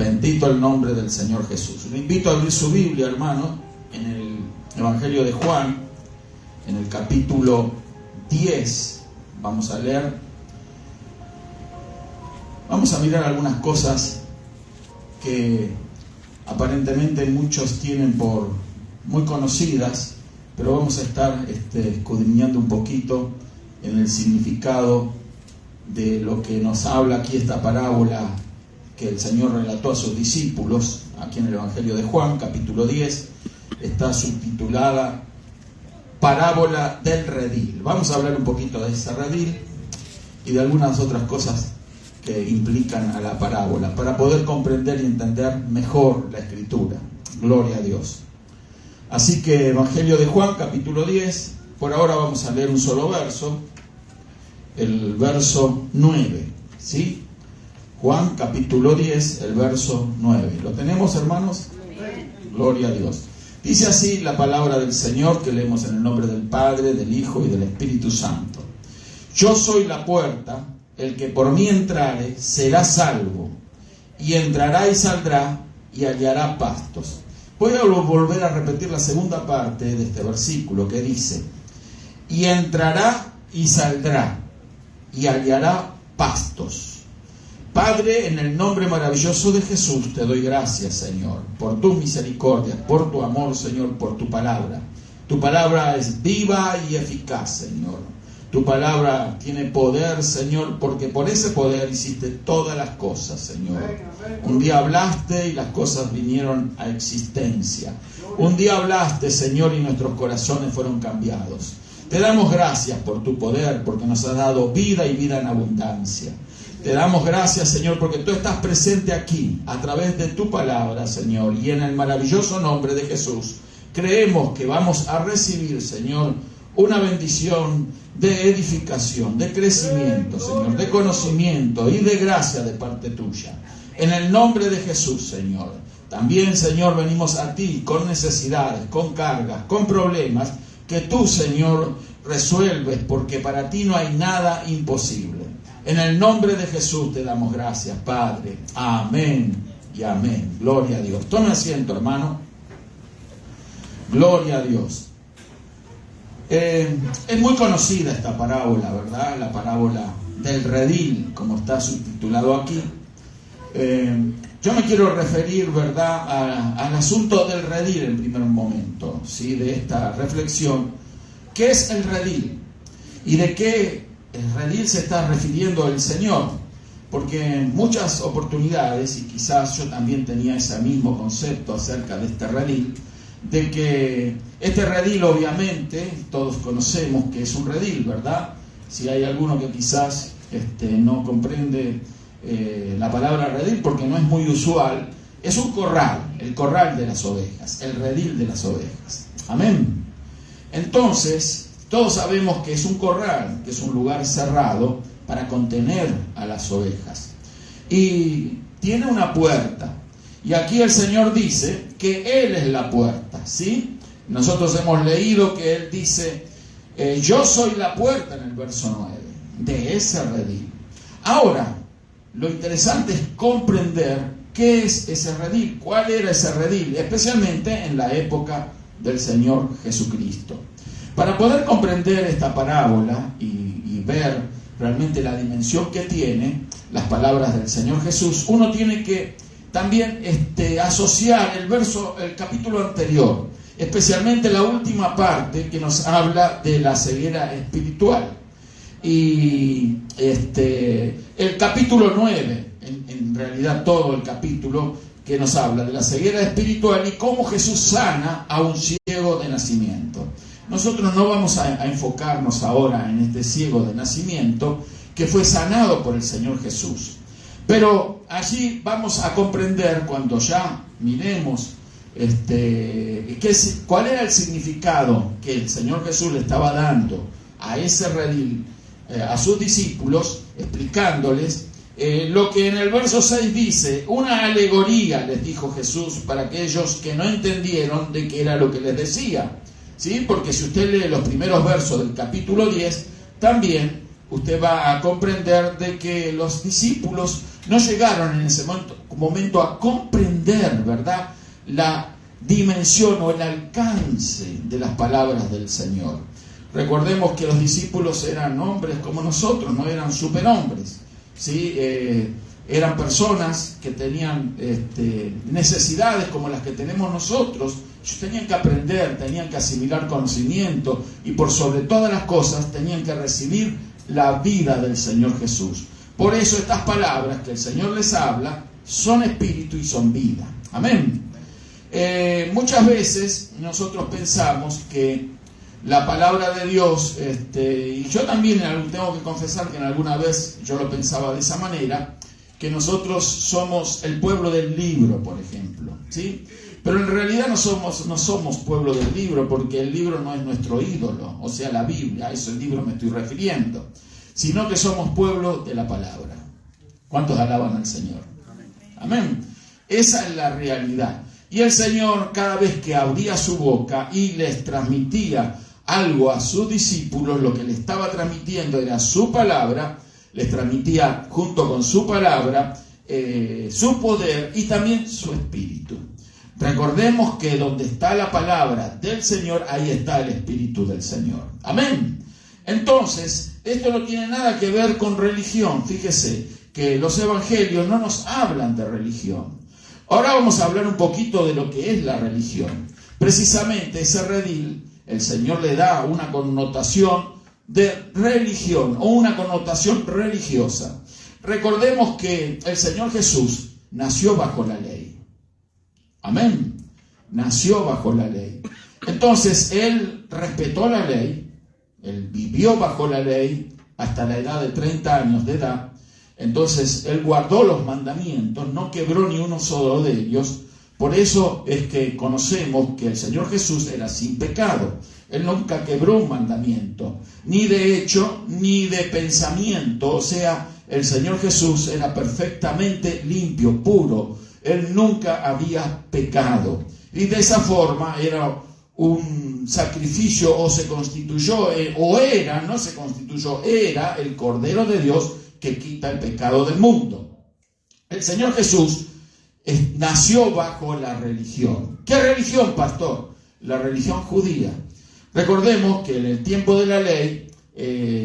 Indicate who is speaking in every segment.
Speaker 1: Bendito el nombre del Señor Jesús. Le invito a abrir su Biblia, hermano, en el Evangelio de Juan, en el capítulo 10. Vamos a leer. Vamos a mirar algunas cosas que aparentemente muchos tienen por muy conocidas, pero vamos a estar escudriñando un poquito en el significado de lo que nos habla aquí esta parábola que el Señor relató a sus discípulos, aquí en el Evangelio de Juan, capítulo 10, está subtitulada Parábola del Redil. Vamos a hablar un poquito de ese redil y de algunas otras cosas que implican a la parábola, para poder comprender y entender mejor la Escritura. Gloria a Dios. Así que Evangelio de Juan, capítulo 10, por ahora vamos a leer un solo verso, el verso 9, ¿sí? Juan capítulo 10, el verso 9. ¿Lo tenemos, hermanos? Gloria a Dios. Dice así la palabra del Señor, que leemos en el nombre del Padre, del Hijo y del Espíritu Santo. Yo soy la puerta, el que por mí entrare será salvo, y entrará y saldrá y hallará pastos. Voy a volver a repetir la segunda parte de este versículo que dice, y entrará y saldrá y hallará pastos. Padre, en el nombre maravilloso de Jesús te doy gracias, Señor, por tu misericordia, por tu amor, Señor, por tu palabra. Tu palabra es viva y eficaz, Señor. Tu palabra tiene poder, Señor, porque por ese poder hiciste todas las cosas, Señor. Un día hablaste y las cosas vinieron a existencia. Un día hablaste, Señor, y nuestros corazones fueron cambiados. Te damos gracias por tu poder, porque nos has dado vida y vida en abundancia. Te damos gracias, Señor, porque tú estás presente aquí, a través de tu palabra, Señor, y en el maravilloso nombre de Jesús, creemos que vamos a recibir, Señor, una bendición de edificación, de crecimiento, Señor, de conocimiento y de gracia de parte tuya. En el nombre de Jesús, Señor. También, Señor, venimos a ti con necesidades, con cargas, con problemas, que tú, Señor, resuelves, porque para ti no hay nada imposible. En el nombre de Jesús te damos gracias, Padre. Amén y amén. Gloria a Dios. Tome asiento, hermano. Gloria a Dios. Es muy conocida esta parábola, ¿verdad? La parábola del redil, como está subtitulado aquí. Yo me quiero referir, ¿verdad?, al asunto del redil en primer momento, ¿sí?, de esta reflexión. ¿Qué es el redil? ¿Y de qué el redil se está refiriendo el Señor? Porque en muchas oportunidades, y quizás yo también tenía ese mismo concepto acerca de este redil, de que este redil, obviamente, todos conocemos que es un redil, ¿verdad? Si hay alguno que quizás no comprende la palabra redil, porque no es muy usual, es un corral, el corral de las ovejas, el redil de las ovejas. Amén. Entonces, todos sabemos que es un corral, que es un lugar cerrado para contener a las ovejas. Y tiene una puerta. Y aquí el Señor dice que Él es la puerta, ¿sí? Nosotros hemos leído que Él dice, yo soy la puerta en el verso 9, de ese redil. Ahora, lo interesante es comprender qué es ese redil, cuál era ese redil, especialmente en la época del Señor Jesucristo. Para poder comprender esta parábola y ver realmente la dimensión que tiene las palabras del Señor Jesús, uno tiene que también asociar el capítulo anterior, especialmente la última parte que nos habla de la ceguera espiritual. Y el capítulo 9, en realidad todo el capítulo que nos habla de la ceguera espiritual y cómo Jesús sana a un ciego de nacimiento. Nosotros no vamos a enfocarnos ahora en este ciego de nacimiento que fue sanado por el Señor Jesús. Pero allí vamos a comprender, cuando ya miremos cuál era el significado que el Señor Jesús le estaba dando a ese redil, a sus discípulos, explicándoles lo que en el verso 6 dice, una alegoría, les dijo Jesús, para aquellos que no entendieron de qué era lo que les decía. ¿Sí? Porque si usted lee los primeros versos del capítulo 10, también usted va a comprender de que los discípulos no llegaron en ese momento a comprender, ¿verdad?, la dimensión o el alcance de las palabras del Señor. Recordemos que los discípulos eran hombres como nosotros, no eran superhombres, ¿sí? Eran personas que tenían necesidades como las que tenemos nosotros. Ellos tenían que aprender, tenían que asimilar conocimiento y por sobre todas las cosas tenían que recibir la vida del Señor Jesús. Por eso estas palabras que el Señor les habla son espíritu y son vida. Amén. Muchas veces nosotros pensamos que la palabra de Dios, y yo también tengo que confesar que en alguna vez yo lo pensaba de esa manera, que nosotros somos el pueblo del libro, por ejemplo, ¿sí? Pero en realidad no somos pueblo del libro, porque el libro no es nuestro ídolo, o sea, la Biblia, a ese libro me estoy refiriendo, sino que somos pueblo de la palabra. ¿Cuántos alaban al Señor? Amén. Esa es la realidad. Y el Señor, cada vez que abría su boca y les transmitía algo a sus discípulos, lo que le estaba transmitiendo era su palabra, les transmitía junto con su palabra su poder y también su espíritu. Recordemos que donde está la palabra del Señor, ahí está el espíritu del Señor. Amén. Entonces, esto no tiene nada que ver con religión. Fíjese que los evangelios no nos hablan de religión. Ahora vamos a hablar un poquito de lo que es la religión. Precisamente ese redil, el Señor le da una connotación de religión o una connotación religiosa. Recordemos que el Señor Jesús nació bajo la ley. Amén. Nació bajo la ley. Entonces, Él respetó la ley, Él vivió bajo la ley hasta la edad de 30 años de edad. Entonces, Él guardó los mandamientos, no quebró ni uno solo de ellos. Por eso es que conocemos que el Señor Jesús era sin pecado. Él nunca quebró un mandamiento, ni de hecho, ni de pensamiento. O sea, el Señor Jesús era perfectamente limpio, puro. Él nunca había pecado. Y de esa forma era un sacrificio, o se constituyó, era el Cordero de Dios que quita el pecado del mundo. El Señor Jesús nació bajo la religión. ¿Qué religión, pastor? La religión judía. Recordemos que en el tiempo de la ley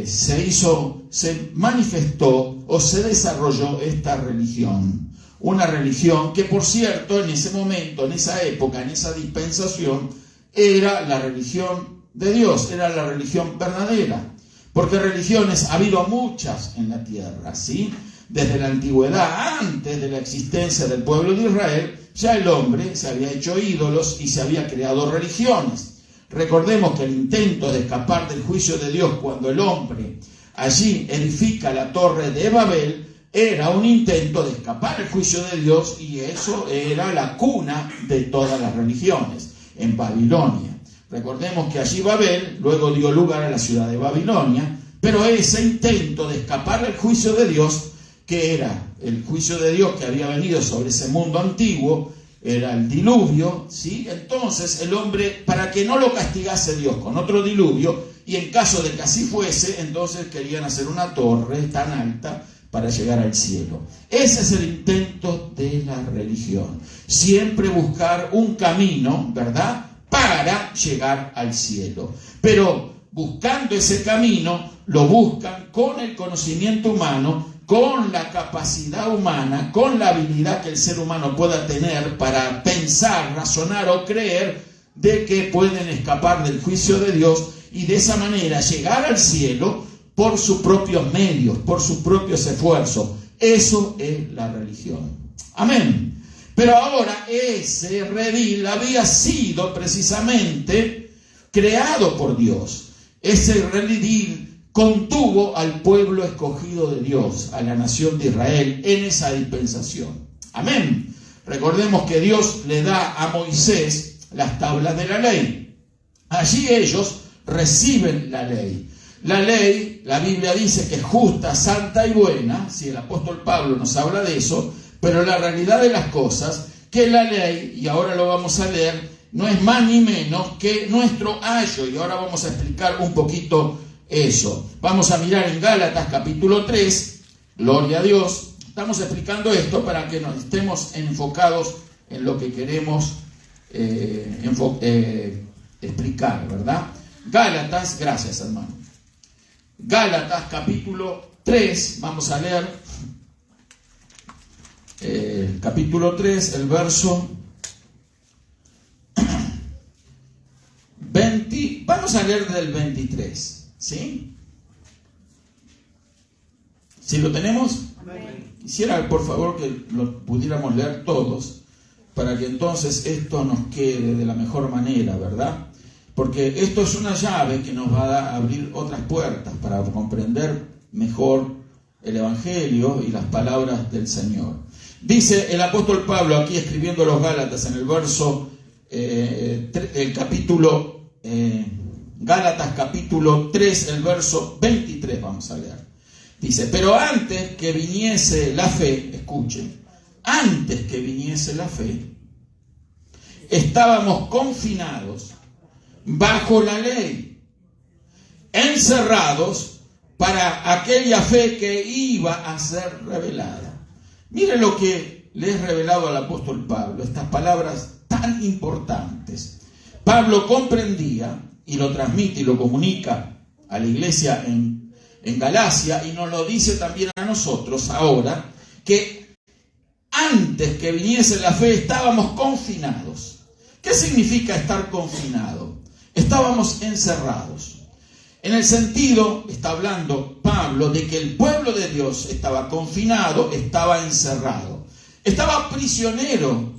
Speaker 1: se manifestó o se desarrolló esta religión. Una religión que, por cierto, en ese momento, en esa época, en esa dispensación, era la religión de Dios, era la religión verdadera. Porque religiones ha habido muchas en la tierra, ¿sí? Desde la antigüedad, antes de la existencia del pueblo de Israel, ya el hombre se había hecho ídolos y se había creado religiones. Recordemos que el intento de escapar del juicio de Dios cuando el hombre allí edifica la torre de Babel era un intento de escapar del juicio de Dios, y eso era la cuna de todas las religiones, en Babilonia. Recordemos que allí Babel luego dio lugar a la ciudad de Babilonia, pero ese intento de escapar del juicio de Dios, que era el juicio de Dios que había venido sobre ese mundo antiguo, era el diluvio, ¿sí? Entonces el hombre, para que no lo castigase Dios con otro diluvio, y en caso de que así fuese, entonces querían hacer una torre tan alta para llegar al cielo. Ese es el intento de la religión. Siempre buscar un camino, ¿verdad?, para llegar al cielo. Pero buscando ese camino, lo buscan con el conocimiento humano, con la capacidad humana, con la habilidad que el ser humano pueda tener para pensar, razonar o creer de que pueden escapar del juicio de Dios y de esa manera llegar al cielo por sus propios medios, por sus propios esfuerzos. Eso es la religión. Amén. Pero ahora ese redil había sido precisamente creado por Dios. Ese redil contuvo al pueblo escogido de Dios, a la nación de Israel, en esa dispensación. Amén. Recordemos que Dios le da a Moisés las tablas de la ley. Allí ellos reciben la ley. La ley, la Biblia dice que es justa, santa y buena. Si el apóstol Pablo nos habla de eso, pero la realidad de las cosas, que la ley, y ahora lo vamos a leer, no es más ni menos que nuestro ayo. Y ahora vamos a explicar un poquito eso. Vamos a mirar en Gálatas capítulo 3, gloria a Dios, estamos explicando esto para que nos estemos enfocados en lo que queremos explicar, ¿verdad? Gálatas, gracias hermano. Gálatas capítulo 3, vamos a leer capítulo 3, el verso 20, vamos a leer del 23, ¿sí? ¿Sí lo tenemos? Quisiera por favor que lo pudiéramos leer todos, para que entonces esto nos quede de la mejor manera, ¿verdad? Porque esto es una llave que nos va a abrir otras puertas para comprender mejor el Evangelio y las palabras del Señor. Dice el apóstol Pablo aquí escribiendo a los Gálatas en el verso, el capítulo, Gálatas capítulo 3, el verso 23 vamos a leer. Dice, pero antes que viniese la fe, escuchen, antes que viniese la fe, estábamos confinados bajo la ley, encerrados para aquella fe que iba a ser revelada. Mire lo que le es revelado al apóstol Pablo, estas palabras tan importantes. Pablo comprendía y lo transmite y lo comunica a la iglesia en Galacia, y nos lo dice también a nosotros ahora, que antes que viniese la fe estábamos confinados. ¿Qué significa estar confinado? Estábamos encerrados. En el sentido, está hablando Pablo, de que el pueblo de Dios estaba confinado, estaba encerrado. Estaba prisionero,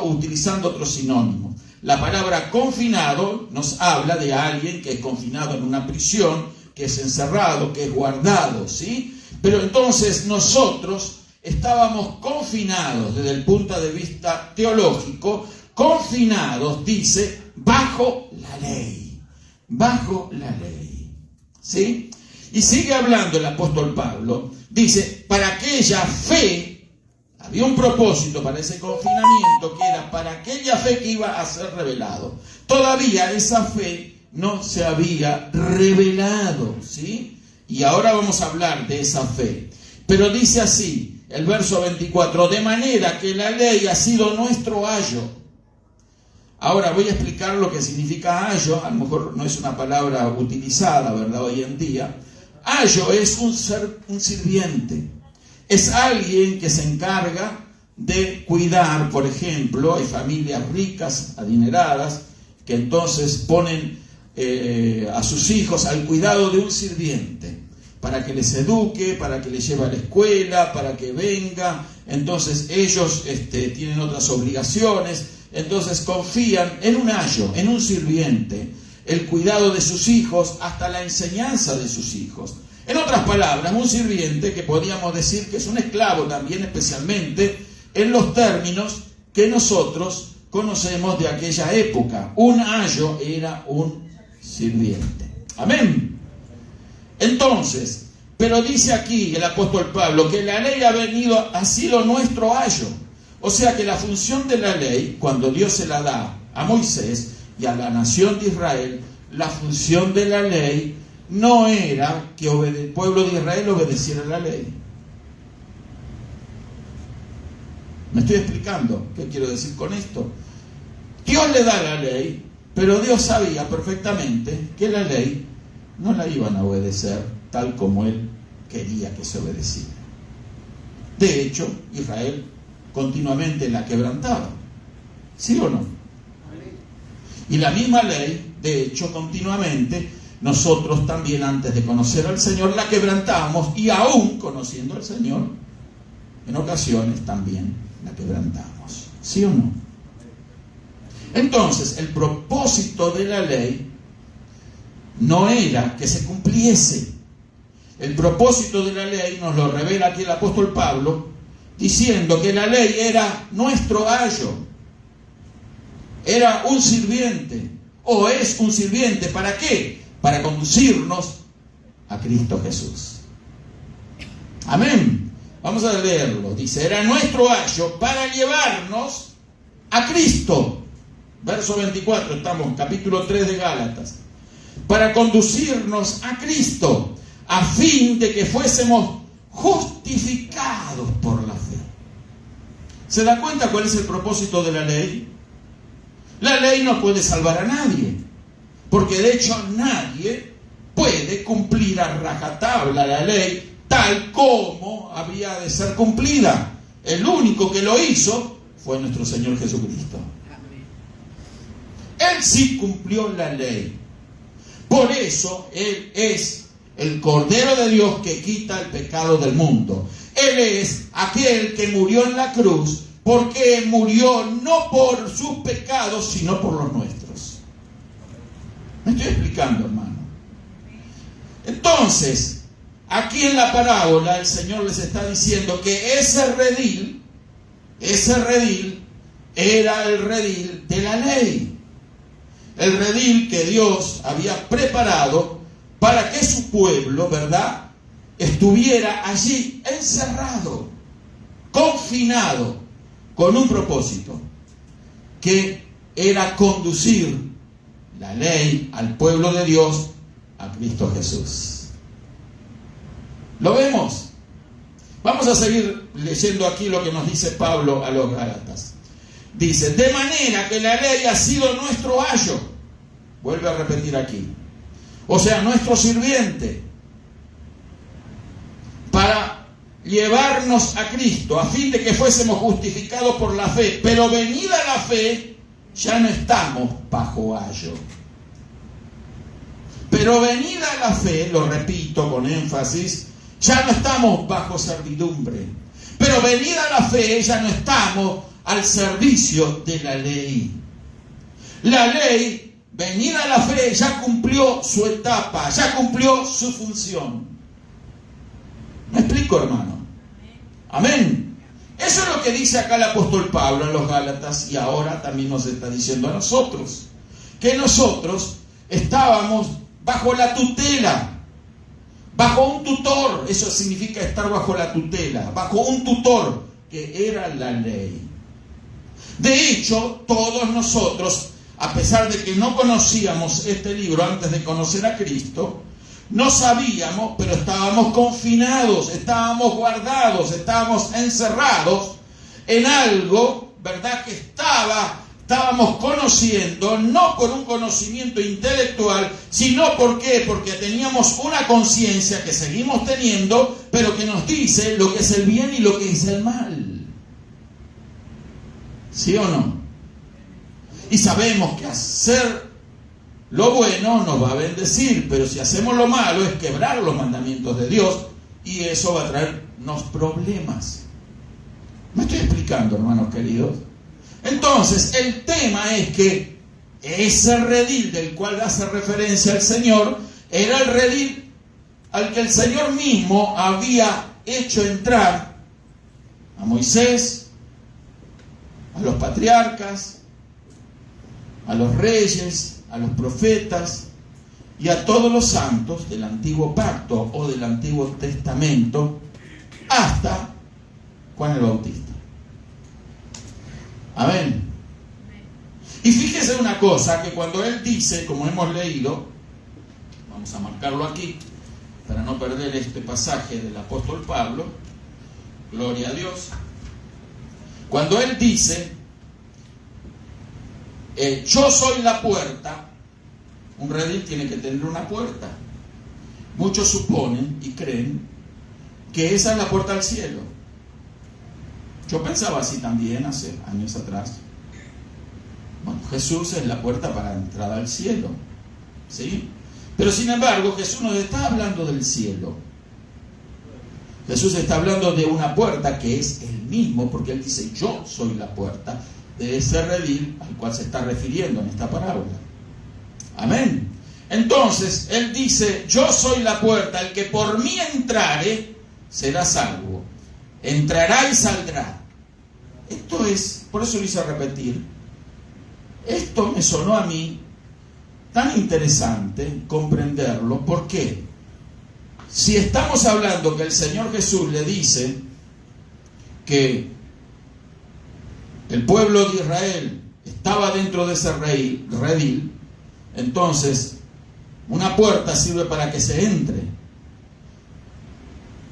Speaker 1: utilizando otro sinónimo. La palabra confinado nos habla de alguien que es confinado en una prisión, que es encerrado, que es guardado, ¿sí? Pero entonces nosotros estábamos confinados desde el punto de vista teológico, confinados, dice, bajo la ley, ¿sí? Y sigue hablando el apóstol Pablo, dice, para aquella fe, había un propósito para ese confinamiento, que era para aquella fe que iba a ser revelado. Todavía esa fe no se había revelado, ¿sí? Y ahora vamos a hablar de esa fe. Pero dice así, el verso 24, de manera que la ley ha sido nuestro ayo. Ahora voy a explicar lo que significa ayo, a lo mejor no es una palabra utilizada, ¿verdad?, hoy en día. Ayo es un sirviente, es alguien que se encarga de cuidar, por ejemplo, hay familias ricas, adineradas, que entonces ponen a sus hijos al cuidado de un sirviente, para que les eduque, para que les lleve a la escuela, para que venga. Entonces ellos tienen otras obligaciones, entonces confían en un ayo, en un sirviente, el cuidado de sus hijos hasta la enseñanza de sus hijos. En otras palabras, un sirviente que podríamos decir que es un esclavo también, especialmente en los términos que nosotros conocemos de aquella época. Un ayo era un sirviente. Amén. Entonces, pero dice aquí el apóstol Pablo que la ley ha sido nuestro ayo. O sea que la función de la ley, cuando Dios se la da a Moisés y a la nación de Israel, la función de la ley no era que el pueblo de Israel obedeciera la ley. ¿Me estoy explicando qué quiero decir con esto? Dios le da la ley, pero Dios sabía perfectamente que la ley no la iban a obedecer tal como Él quería que se obedeciera. De hecho, Israel continuamente la quebrantaba. ¿Sí o no? Y la misma ley, de hecho, continuamente, nosotros también antes de conocer al Señor la quebrantamos, y aún conociendo al Señor, en ocasiones también la quebrantamos. ¿Sí o no? Entonces, el propósito de la ley no era que se cumpliese. El propósito de la ley nos lo revela aquí el apóstol Pablo, diciendo que la ley era nuestro ayo, era un sirviente, o es un sirviente. ¿Para qué? Para conducirnos a Cristo Jesús. Amén. Vamos a leerlo. Dice, era nuestro ayo para llevarnos a Cristo. Verso 24, estamos, capítulo 3 de Gálatas. Para conducirnos a Cristo, a fin de que fuésemos justos justificados por la fe. ¿Se da cuenta cuál es el propósito de la ley? La ley no puede salvar a nadie, porque de hecho nadie puede cumplir a rajatabla la ley tal como había de ser cumplida. El único que lo hizo fue nuestro Señor Jesucristo. Él sí cumplió la ley. Por eso Él es el Cordero de Dios que quita el pecado del mundo. Él es aquel que murió en la cruz, porque murió no por sus pecados, sino por los nuestros. ¿Me estoy explicando, hermano? Entonces, aquí en la parábola el Señor les está diciendo que ese redil era el redil de la ley. El redil que Dios había preparado para que su pueblo, ¿verdad?, estuviera allí encerrado, confinado, con un propósito, que era conducir la ley al pueblo de Dios, a Cristo Jesús. ¿Lo vemos? Vamos a seguir leyendo aquí lo que nos dice Pablo a los Gálatas. Dice, de manera que la ley ha sido nuestro ayo. Vuelve a repetir aquí. O sea, nuestro sirviente, para llevarnos a Cristo, a fin de que fuésemos justificados por la fe. Pero venida la fe, ya no estamos bajo ayo. Pero venida la fe, lo repito con énfasis, ya no estamos bajo servidumbre. Pero venida la fe, ya no estamos al servicio de la ley. La ley, venida la fe, ya cumplió su etapa, ya cumplió su función. ¿Me explico, hermano? Amén. Eso es lo que dice acá el apóstol Pablo en los Gálatas, y ahora también nos está diciendo a nosotros, que nosotros estábamos bajo la tutela, bajo un tutor. Eso significa estar bajo la tutela, bajo un tutor que era la ley. De hecho, todos nosotros, a pesar de que no conocíamos este libro antes de conocer a Cristo, no sabíamos, pero estábamos confinados, estábamos guardados, estábamos encerrados en algo, ¿verdad?, que estábamos conociendo, no por un conocimiento intelectual, sino ¿por qué? Porque teníamos una conciencia que seguimos teniendo, pero que nos dice lo que es el bien y lo que es el mal. ¿Sí o no? Y sabemos que hacer lo bueno nos va a bendecir, pero si hacemos lo malo es quebrar los mandamientos de Dios, y eso va a traernos problemas. ¿Me estoy explicando, hermanos queridos? Entonces, el tema es que ese redil del cual hace referencia el Señor era el redil al que el Señor mismo había hecho entrar a Moisés, a los patriarcas, a los reyes, a los profetas y a todos los santos del Antiguo Pacto o del Antiguo Testamento, hasta Juan el Bautista. Amén. Y fíjese una cosa, que cuando él dice, como hemos leído, vamos a marcarlo aquí para no perder este pasaje del apóstol Pablo, gloria a Dios, cuando él dice, yo soy la puerta. Un redil tiene que tener una puerta. Muchos suponen y creen que esa es la puerta al cielo. Yo pensaba así también hace años atrás. Bueno, Jesús es la puerta para la entrada al cielo, ¿sí? Pero sin embargo, Jesús no está hablando del cielo. Jesús está hablando de una puerta que es Él mismo, porque Él dice, yo soy la puerta de ese redil al cual se está refiriendo en esta parábola. Amén. Entonces, Él dice, yo soy la puerta, el que por mí entrare será salvo. Entrará y saldrá. Esto es, por eso lo hice repetir, esto me sonó a mí tan interesante comprenderlo. ¿Por qué? Si estamos hablando que el Señor Jesús le dice que el pueblo de Israel estaba dentro de ese redil, entonces una puerta sirve para que se entre.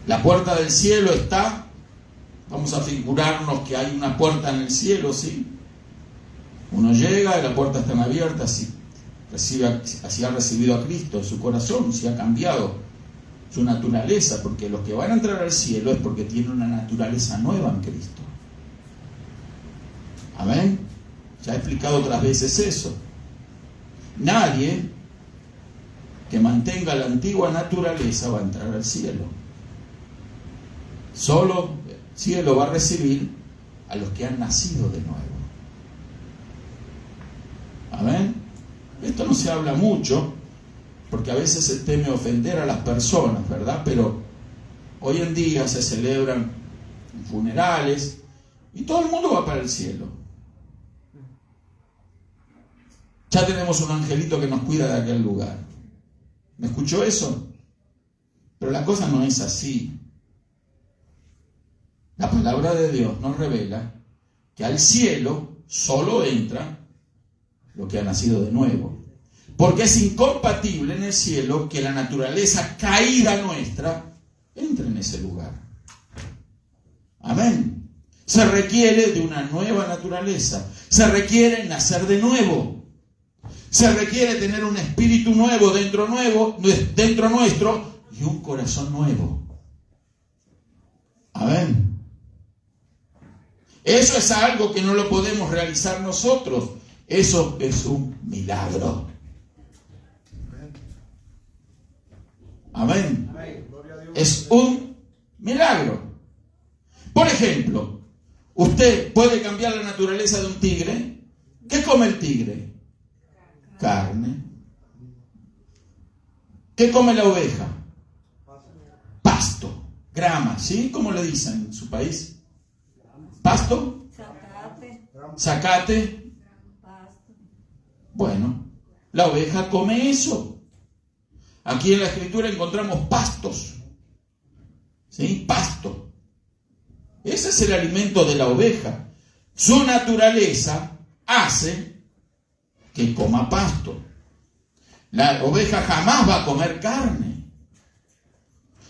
Speaker 1: La puerta del cielo está, vamos a figurarnos que hay una puerta en el cielo, ¿sí? Uno llega y la puerta está abierta, si ha recibido a Cristo en su corazón, si ha cambiado su naturaleza, porque los que van a entrar al cielo es porque tienen una naturaleza nueva en Cristo. Amén. Ya he explicado otras veces eso. Nadie que mantenga la antigua naturaleza va a entrar al cielo. Solo el cielo va a recibir a los que han nacido de nuevo. Amén. Esto no se habla mucho, porque a veces se teme ofender a las personas, ¿verdad? Pero hoy en día se celebran funerales y todo el mundo va para el cielo. Ya tenemos un angelito que nos cuida de aquel lugar. ¿Me escuchó eso? Pero la cosa no es así. La palabra de Dios nos revela que al cielo solo entra lo que ha nacido de nuevo. Porque es incompatible en el cielo que la naturaleza caída nuestra entre en ese lugar. Amén. Se requiere de una nueva naturaleza. Se requiere nacer de nuevo. Se requiere tener un espíritu nuevo dentro nuestro y un corazón nuevo. Amén. Eso es algo que no lo podemos realizar nosotros. Eso es un milagro. Amén. Es un milagro. Por ejemplo, usted puede cambiar la naturaleza de un tigre. ¿Qué come el tigre? Carne. ¿Qué come la oveja? Pasto. Grama, ¿sí? ¿Cómo le dicen en su país? ¿Pasto? Zacate. Bueno, la oveja come eso. Aquí en la Escritura encontramos pastos. ¿Sí? Pasto. Ese es el alimento de la oveja. Su naturaleza hace que coma pasto. La oveja jamás va a comer carne.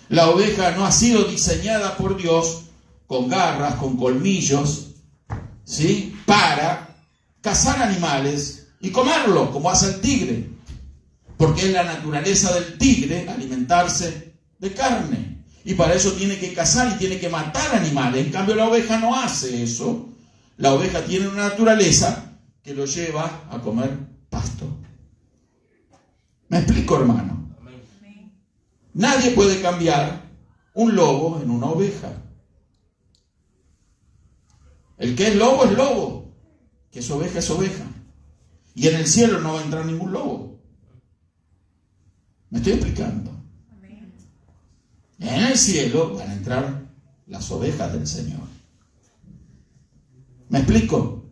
Speaker 1: La oveja no ha sido diseñada por Dios con garras, con colmillos, ¿sí? Para cazar animales y comerlo, como hace el tigre. Porque es la naturaleza del tigre alimentarse de carne. Y para eso tiene que cazar y tiene que matar animales. En cambio, la oveja no hace eso. La oveja tiene una naturaleza que lo lleva a comer pasto. ¿Me explico, hermano? Nadie puede cambiar un lobo en una oveja. El que es lobo, que es oveja es oveja. Y en el cielo no va a entrar ningún lobo. ¿Me estoy explicando? En el cielo van a entrar las ovejas del Señor. ¿Me explico?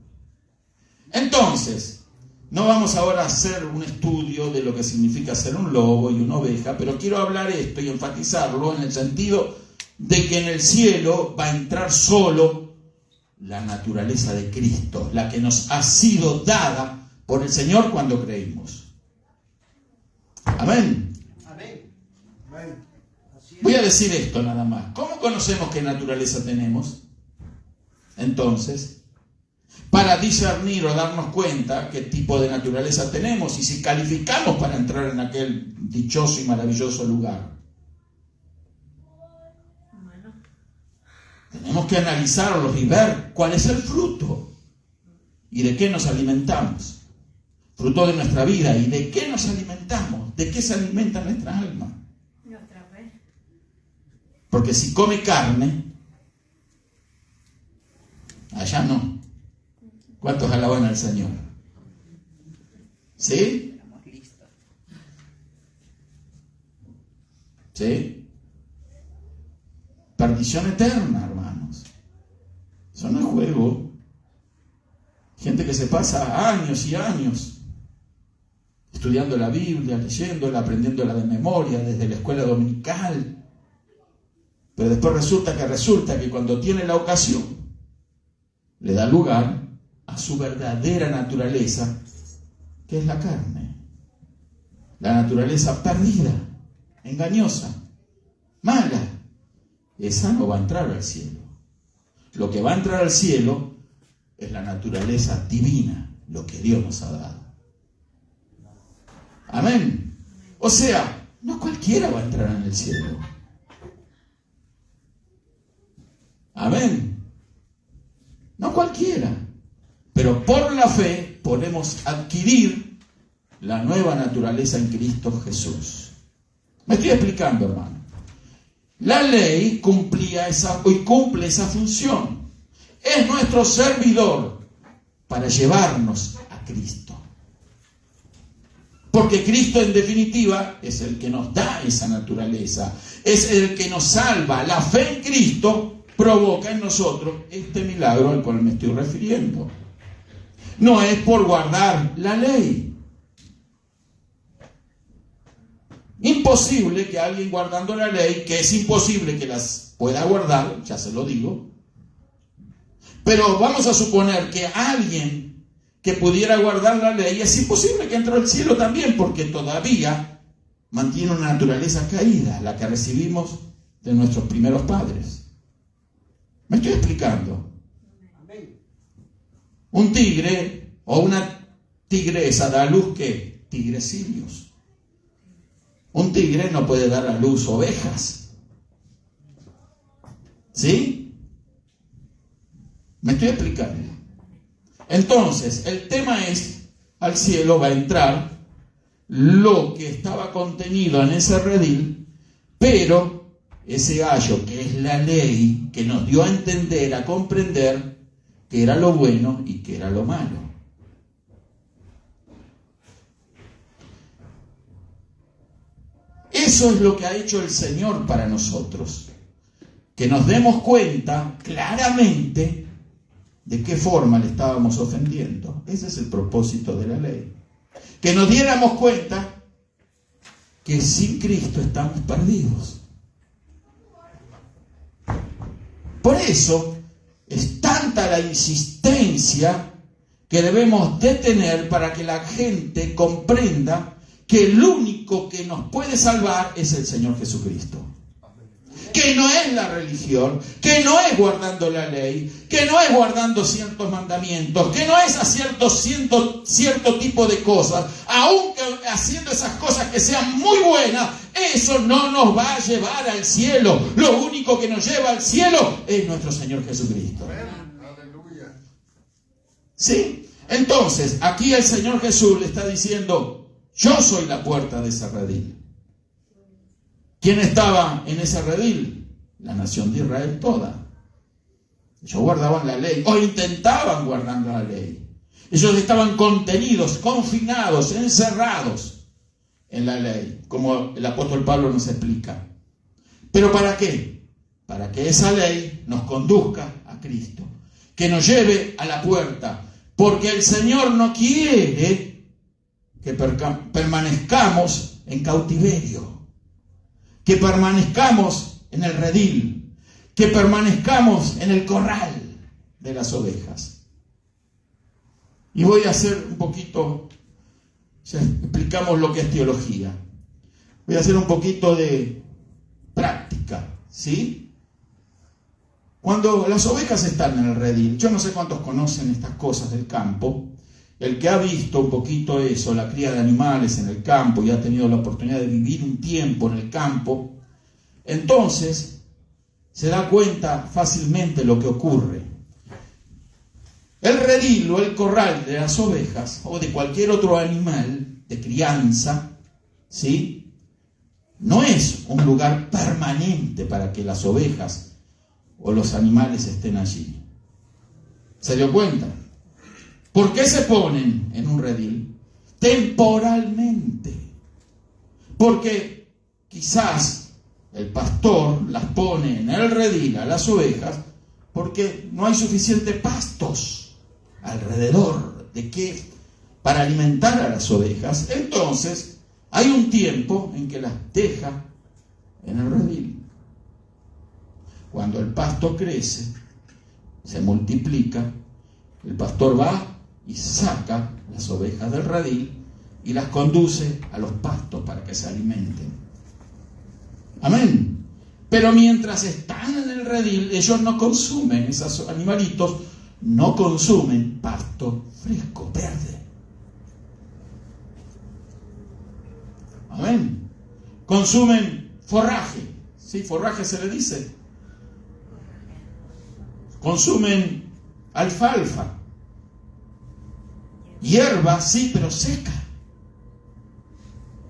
Speaker 1: Entonces, no vamos ahora a hacer un estudio de lo que significa ser un lobo y una oveja, pero quiero hablar esto y enfatizarlo en el sentido de que en el cielo va a entrar solo la naturaleza de Cristo, la que nos ha sido dada por el Señor cuando creímos. Amén.
Speaker 2: Amén.
Speaker 1: Voy a decir esto nada más. ¿Cómo conocemos qué naturaleza tenemos? Entonces, para discernir o darnos cuenta qué tipo de naturaleza tenemos y si calificamos para entrar en aquel dichoso y maravilloso lugar. Tenemos que analizarlos y ver cuál es el fruto y de qué nos alimentamos. Fruto de nuestra vida. ¿Y de qué nos alimentamos? ¿De qué se alimenta nuestra alma? Porque si come carne, allá no. ¿Cuántos alaban al Señor? ¿Sí? ¿Sí? Perdición eterna, hermanos. Eso no es juego. Gente que se pasa años y años estudiando la Biblia, leyéndola, aprendiéndola de memoria desde la escuela dominical. Pero después resulta que cuando tiene la ocasión, le da lugar a su verdadera naturaleza, que es la carne. La naturaleza perdida, engañosa, mala, esa no va a entrar al cielo. Lo que va a entrar al cielo es la naturaleza divina, lo que Dios nos ha dado. Amén. O sea, no cualquiera va a entrar en el cielo. Amén. No cualquiera. Pero por la fe podemos adquirir la nueva naturaleza en Cristo Jesús. Me estoy explicando, hermano. La ley cumple esa función. Es nuestro servidor para llevarnos a Cristo. Porque Cristo, en definitiva, es el que nos da esa naturaleza. Es el que nos salva. La fe en Cristo provoca en nosotros este milagro al cual me estoy refiriendo. No es por guardar la ley. Imposible que alguien guardando la ley, que es imposible que las pueda guardar, ya se lo digo. Pero vamos a suponer que alguien que pudiera guardar la ley, es imposible que entre al cielo también, porque todavía mantiene una naturaleza caída, la que recibimos de nuestros primeros padres. ¿Me estoy explicando? Un tigre o una tigresa da a luz, ¿qué? Tigrecillos. Un tigre no puede dar a luz ovejas. ¿Sí? ¿Me estoy explicando? Entonces, el tema es, al cielo va a entrar lo que estaba contenido en ese redil, pero ese ayo, que es la ley, que nos dio a entender, a comprender qué era lo bueno y qué era lo malo. Eso es lo que ha hecho el Señor para nosotros. Que nos demos cuenta claramente de qué forma le estábamos ofendiendo. Ese es el propósito de la ley. Que nos diéramos cuenta que sin Cristo estamos perdidos. Por eso es tanta la insistencia que debemos de tener para que la gente comprenda que el único que nos puede salvar es el Señor Jesucristo. Que no es la religión, que no es guardando la ley, que no es guardando ciertos mandamientos, que no es haciendo cierto tipo de cosas, aunque haciendo esas cosas que sean muy buenas, eso no nos va a llevar al cielo. Lo único que nos lleva al cielo es nuestro Señor Jesucristo. Aleluya. ¿Sí? Entonces, aquí el Señor Jesús le está diciendo, yo soy la puerta de ese redil. ¿Quién estaba en ese redil? La nación de Israel toda. Ellos guardaban la ley, o intentaban guardar la ley. Ellos estaban contenidos, confinados, encerrados en la ley, como el apóstol Pablo nos explica. ¿Pero para qué? Para que esa ley nos conduzca a Cristo, que nos lleve a la puerta, porque el Señor no quiere que permanezcamos en cautiverio, que permanezcamos en el redil, que permanezcamos en el corral de las ovejas. Y voy a hacer un poquito, ya explicamos lo que es teología, voy a hacer un poquito de práctica, ¿sí? Cuando las ovejas están en el redil, yo no sé cuántos conocen estas cosas del campo. El que ha visto un poquito eso, la cría de animales en el campo y ha tenido la oportunidad de vivir un tiempo en el campo, entonces se da cuenta fácilmente lo que ocurre. El redil o el corral de las ovejas o de cualquier otro animal de crianza, ¿sí?, no es un lugar permanente para que las ovejas o los animales estén allí. ¿Se dio cuenta? ¿Por qué se ponen en un redil? Temporalmente. Porque quizás el pastor las pone en el redil a las ovejas porque no hay suficientes pastos alrededor de qué para alimentar a las ovejas. Entonces hay un tiempo en que las deja en el redil. Cuando el pasto crece, se multiplica, el pastor va y saca las ovejas del redil y las conduce a los pastos para que se alimenten. Amén. Pero mientras están en el redil, ellos no consumen, esos animalitos no consumen pasto fresco, verde. Amén. Consumen forraje, ¿sí? Forraje se le dice. Consumen alfalfa, hierba, sí, pero seca,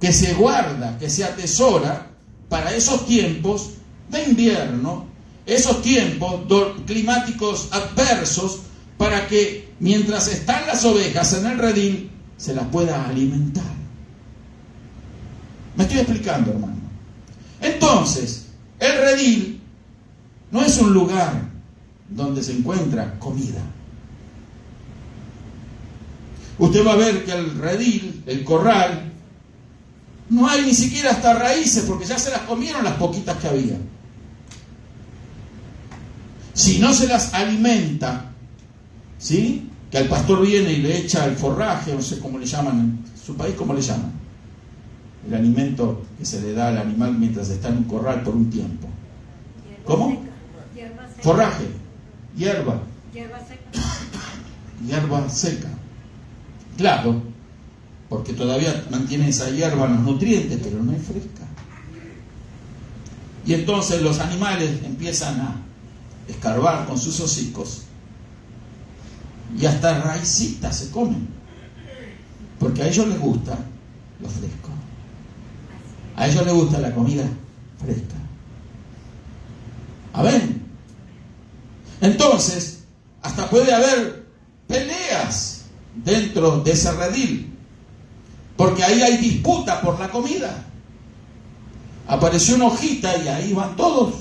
Speaker 1: que se guarda, que se atesora para esos tiempos de invierno, esos tiempos climáticos adversos, para que mientras están las ovejas en el redil, se las pueda alimentar. ¿Me estoy explicando, hermano? Entonces, el redil no es un lugar donde se encuentra comida. Usted va a ver que el redil, el corral, no hay ni siquiera hasta raíces, porque ya se las comieron las poquitas que había. Si no se las alimenta, ¿sí? Que el pastor viene y le echa el forraje, no sé cómo le llaman en su país, ¿cómo le llaman? El alimento que se le da al animal mientras está en un corral por un tiempo. ¿Cómo? Forraje, hierba.
Speaker 2: Hierba seca.
Speaker 1: Hierba seca. Claro, porque todavía mantiene esa hierba los nutrientes, pero no es fresca. Y entonces los animales empiezan a escarbar con sus hocicos y hasta raicitas se comen, porque a ellos les gusta lo fresco, a ellos les gusta la comida fresca. Amén. Entonces hasta puede haber peleas dentro de ese redil, porque ahí hay disputa por la comida. Apareció una hojita y ahí van todos.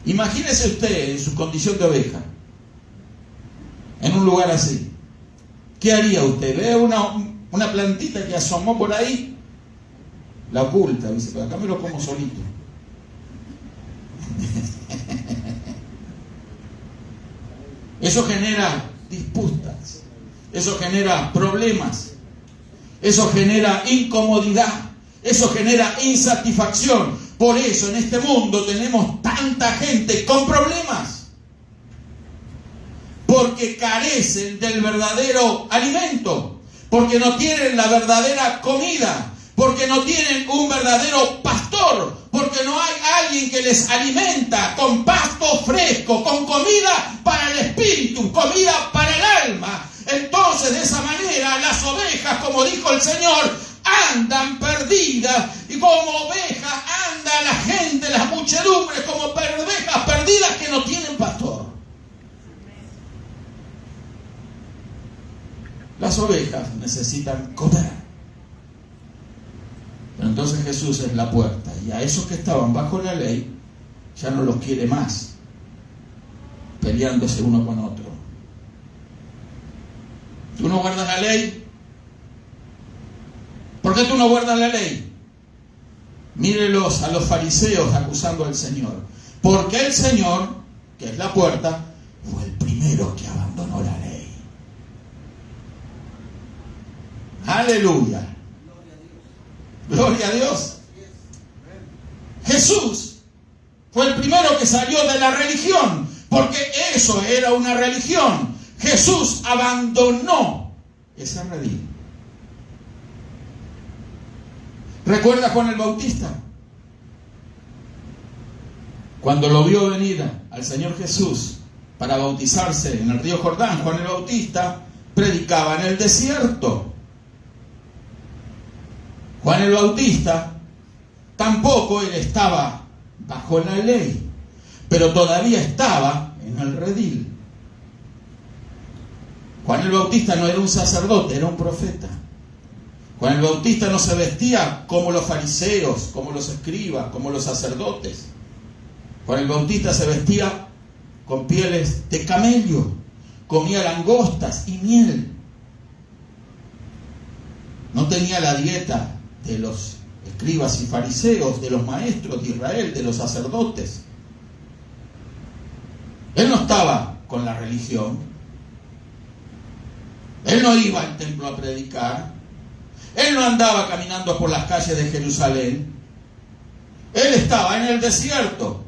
Speaker 1: Imagínese usted en su condición de oveja, en un lugar así. ¿Qué haría usted? Ve una plantita que asomó por ahí, la oculta, dice, pero acá me lo como solito. Eso genera disputas, eso genera problemas, eso genera incomodidad, eso genera insatisfacción. Por eso en este mundo tenemos tanta gente con problemas, porque carecen del verdadero alimento, porque no tienen la verdadera comida, porque no tienen un verdadero pastor, porque no hay alguien que les alimenta con pasto fresco, con comida para el espíritu, comida para el alma. Entonces, de esa manera, las ovejas, como dijo el Señor, andan perdidas, y como ovejas anda la gente, las muchedumbres, como ovejas perdidas que no tienen pastor. Las ovejas necesitan comer. Pero entonces Jesús es la puerta, y a esos que estaban bajo la ley ya no los quiere más peleándose uno con otro. ¿Tú no guardas la ley? ¿Por qué tú no guardas la ley? Mírelos a los fariseos acusando al Señor. Porque el Señor, que es la puerta, fue el primero que abandonó la ley. Aleluya. Gloria a Dios. Jesús fue el primero que salió de la religión, porque eso era una religión. Jesús abandonó esa religión. ¿Recuerda Juan el Bautista? Cuando lo vio venir al Señor Jesús para bautizarse en el río Jordán, Juan el Bautista predicaba en el desierto. Juan el Bautista tampoco él estaba bajo la ley, pero todavía estaba en el redil. Juan el Bautista no era un sacerdote, era un profeta. Juan el Bautista no se vestía como los fariseos, como los escribas, como los sacerdotes. Juan el Bautista se vestía con pieles de camello, comía langostas y miel. No tenía la dieta de los escribas y fariseos, de los maestros de Israel, de los sacerdotes. Él no estaba con la religión. Él no iba al templo a predicar. Él no andaba caminando por las calles de Jerusalén. Él estaba en el desierto.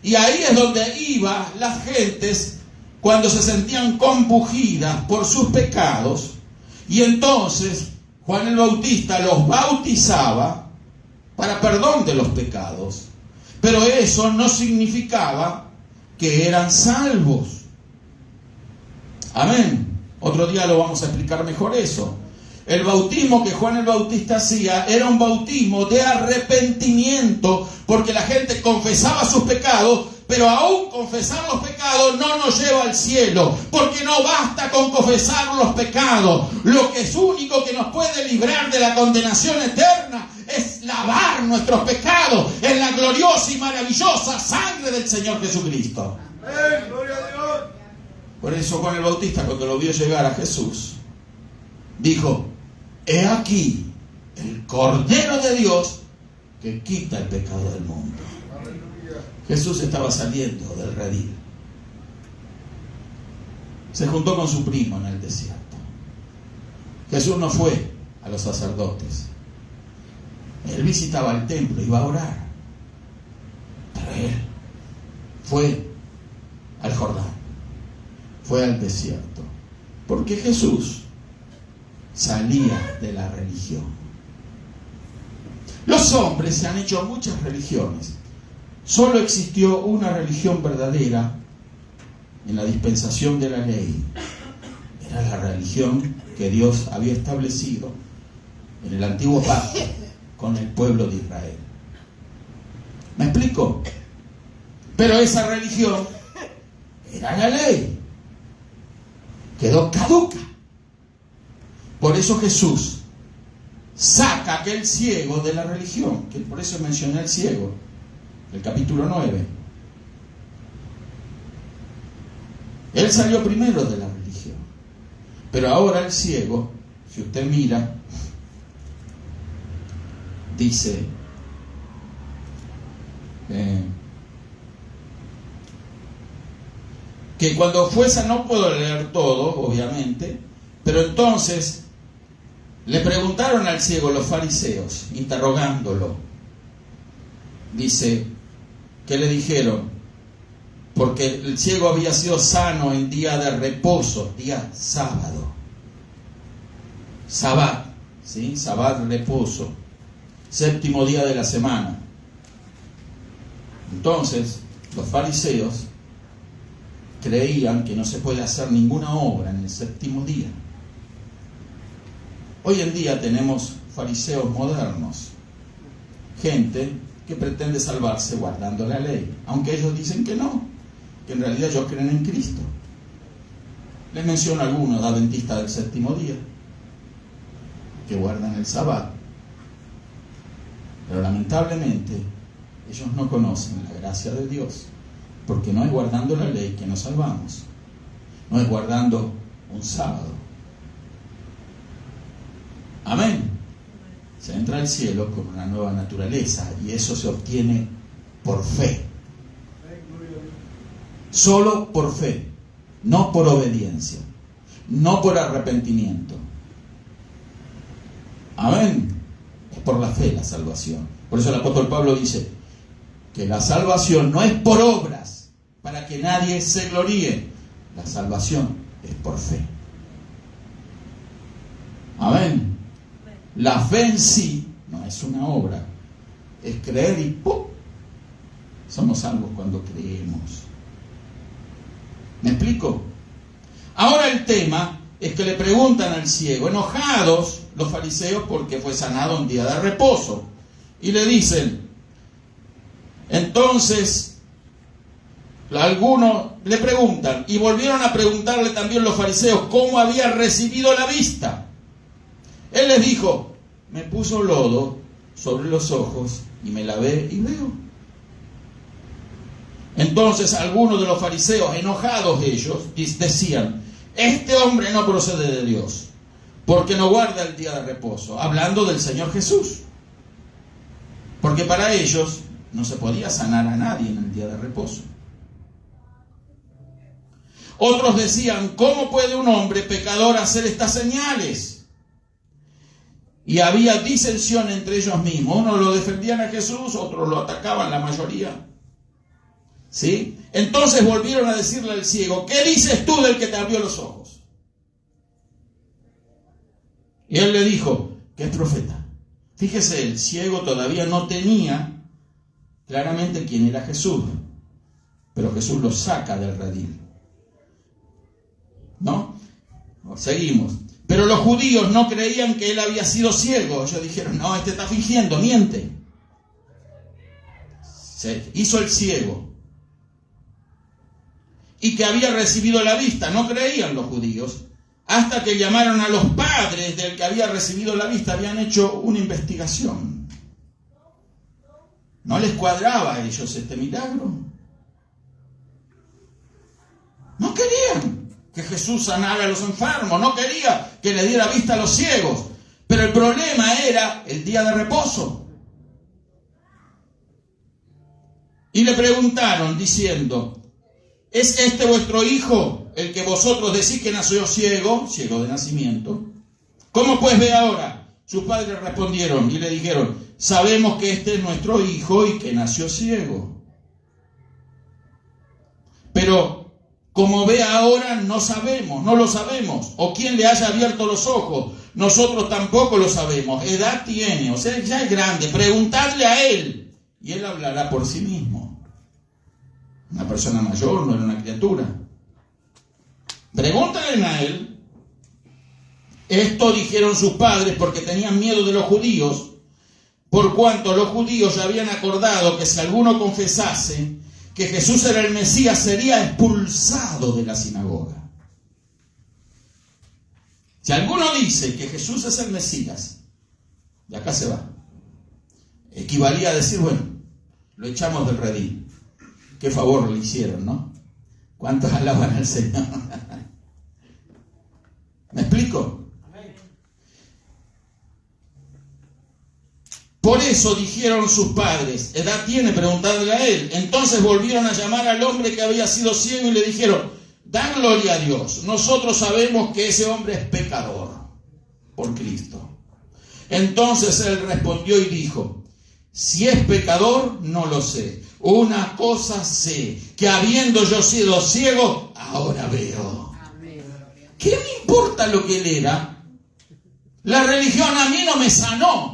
Speaker 1: Y ahí es donde iban las gentes cuando se sentían compungidas por sus pecados. Y entonces Juan el Bautista los bautizaba para perdón de los pecados. Pero eso no significaba que eran salvos. Amén. Otro día lo vamos a explicar mejor eso. El bautismo que Juan el Bautista hacía era un bautismo de arrepentimiento, porque la gente confesaba sus pecados, pero aún confesar los pecados no nos lleva al cielo, porque no basta con confesar los pecados. Lo que es único que nos puede librar de la condenación eterna es lavar nuestros pecados en la gloriosa y maravillosa sangre del Señor Jesucristo.
Speaker 2: ¡Amén! ¡Gloria a Dios!
Speaker 1: Por eso Juan el Bautista, cuando lo vio llegar a Jesús, dijo: he aquí el Cordero de Dios que quita el pecado del mundo.
Speaker 2: ¡Aleluya!
Speaker 1: Jesús estaba saliendo del redil. Se juntó con su primo en el desierto. Jesús no fue a los sacerdotes. Él visitaba el templo, iba a orar. Pero él fue al Jordán, fue al desierto. Porque Jesús salía de la religión. Los hombres se han hecho muchas religiones. Solo existió una religión verdadera en la dispensación de la ley. Era la religión que Dios había establecido en el antiguo pacto con el pueblo de Israel. ¿Me explico? Pero esa religión era la ley. Quedó caduca. Por eso Jesús saca a aquel ciego de la religión, que por eso mencioné al ciego, el capítulo 9. Él salió primero de la religión. Pero ahora el ciego, si usted mira, dice, que cuando fue, no puedo leer todo, obviamente, pero entonces le preguntaron al ciego los fariseos, interrogándolo. Dice, ¿qué le dijeron? Porque el ciego había sido sano en día de reposo, día sábado. Sabat, ¿sí? Sabat, reposo. Séptimo día de la semana. Entonces, los fariseos creían que no se puede hacer ninguna obra en el séptimo día. Hoy en día tenemos fariseos modernos, gente que pretende salvarse guardando la ley, aunque ellos dicen que no, que en realidad ellos creen en Cristo. Les menciono algunos adventistas del séptimo día, que guardan el sábado, pero lamentablemente ellos no conocen la gracia de Dios, porque no es guardando la ley que nos salvamos, no es guardando un sábado. Amén. Se entra al cielo con una nueva naturaleza y eso se obtiene por fe. Solo por fe, no por obediencia, no por arrepentimiento. Amén. Es por la fe la salvación. Por eso el apóstol Pablo dice que la salvación no es por obras para que nadie se gloríe. La salvación es por fe. Amén. La fe en sí no es una obra, es creer y ¡pum! Somos salvos cuando creemos. ¿Me explico? Ahora el tema es que le preguntan al ciego, enojados los fariseos porque fue sanado en día de reposo, y le dicen, entonces algunos le preguntan, y volvieron a preguntarle también los fariseos cómo había recibido la vista. Él les dijo, me puso lodo sobre los ojos y me lavé y veo. Entonces algunos de los fariseos, enojados ellos, decían, este hombre no procede de Dios, porque no guarda el día de reposo, hablando del Señor Jesús. Porque para ellos no se podía sanar a nadie en el día de reposo. Otros decían, ¿cómo puede un hombre pecador hacer estas señales? y había disensión entre ellos mismos. Unos lo defendían a Jesús, otros lo atacaban, la mayoría. ¿Sí? Entonces volvieron a decirle al ciego: ¿qué dices tú del que te abrió los ojos? Y él le dijo que es profeta. Fíjese, el ciego todavía no tenía claramente quién era Jesús, pero Jesús lo saca del redil. ¿No? Seguimos. Pero los judíos no creían que él había sido ciego. Ellos dijeron: no, este está fingiendo, miente. Se hizo el ciego. Y que había recibido la vista. No creían los judíos. Hasta que llamaron a los padres del que había recibido la vista. Habían hecho una investigación. ¿No les cuadraba a ellos este milagro? No querían que Jesús sanara a los enfermos, no quería que le diera vista a los ciegos. Pero el problema era el día de reposo. Y le preguntaron diciendo: ¿es este vuestro hijo, el que vosotros decís que nació ciego, ciego de nacimiento? ¿Cómo pues ve ahora? Sus padres respondieron y le dijeron: sabemos que este es nuestro hijo y que nació ciego. Pero como ve ahora, no sabemos, no lo sabemos. O quién le haya abierto los ojos, nosotros tampoco lo sabemos. Edad tiene, o sea, ya es grande. Preguntadle a él y él hablará por sí mismo. Una persona mayor, no era una criatura. Pregúntale a él. Esto dijeron sus padres porque tenían miedo de los judíos, por cuanto los judíos ya habían acordado que si alguno confesase que Jesús era el Mesías, sería expulsado de la sinagoga. Si alguno dice que Jesús es el Mesías, de acá se va. Equivalía a decir: bueno, lo echamos del redil. Qué favor le hicieron, ¿no? ¿Cuántos alaban al Señor? ¿Me explico? Por eso dijeron sus padres: edad tiene, preguntadle a él. Entonces volvieron a llamar al hombre que había sido ciego y le dijeron: da gloria a Dios. Nosotros sabemos que ese hombre es pecador por Cristo. Entonces él respondió y dijo: si es pecador, no lo sé. Una cosa sé, que habiendo yo sido ciego, ahora veo. ¿Qué me importa lo que él era? La religión a mí no me sanó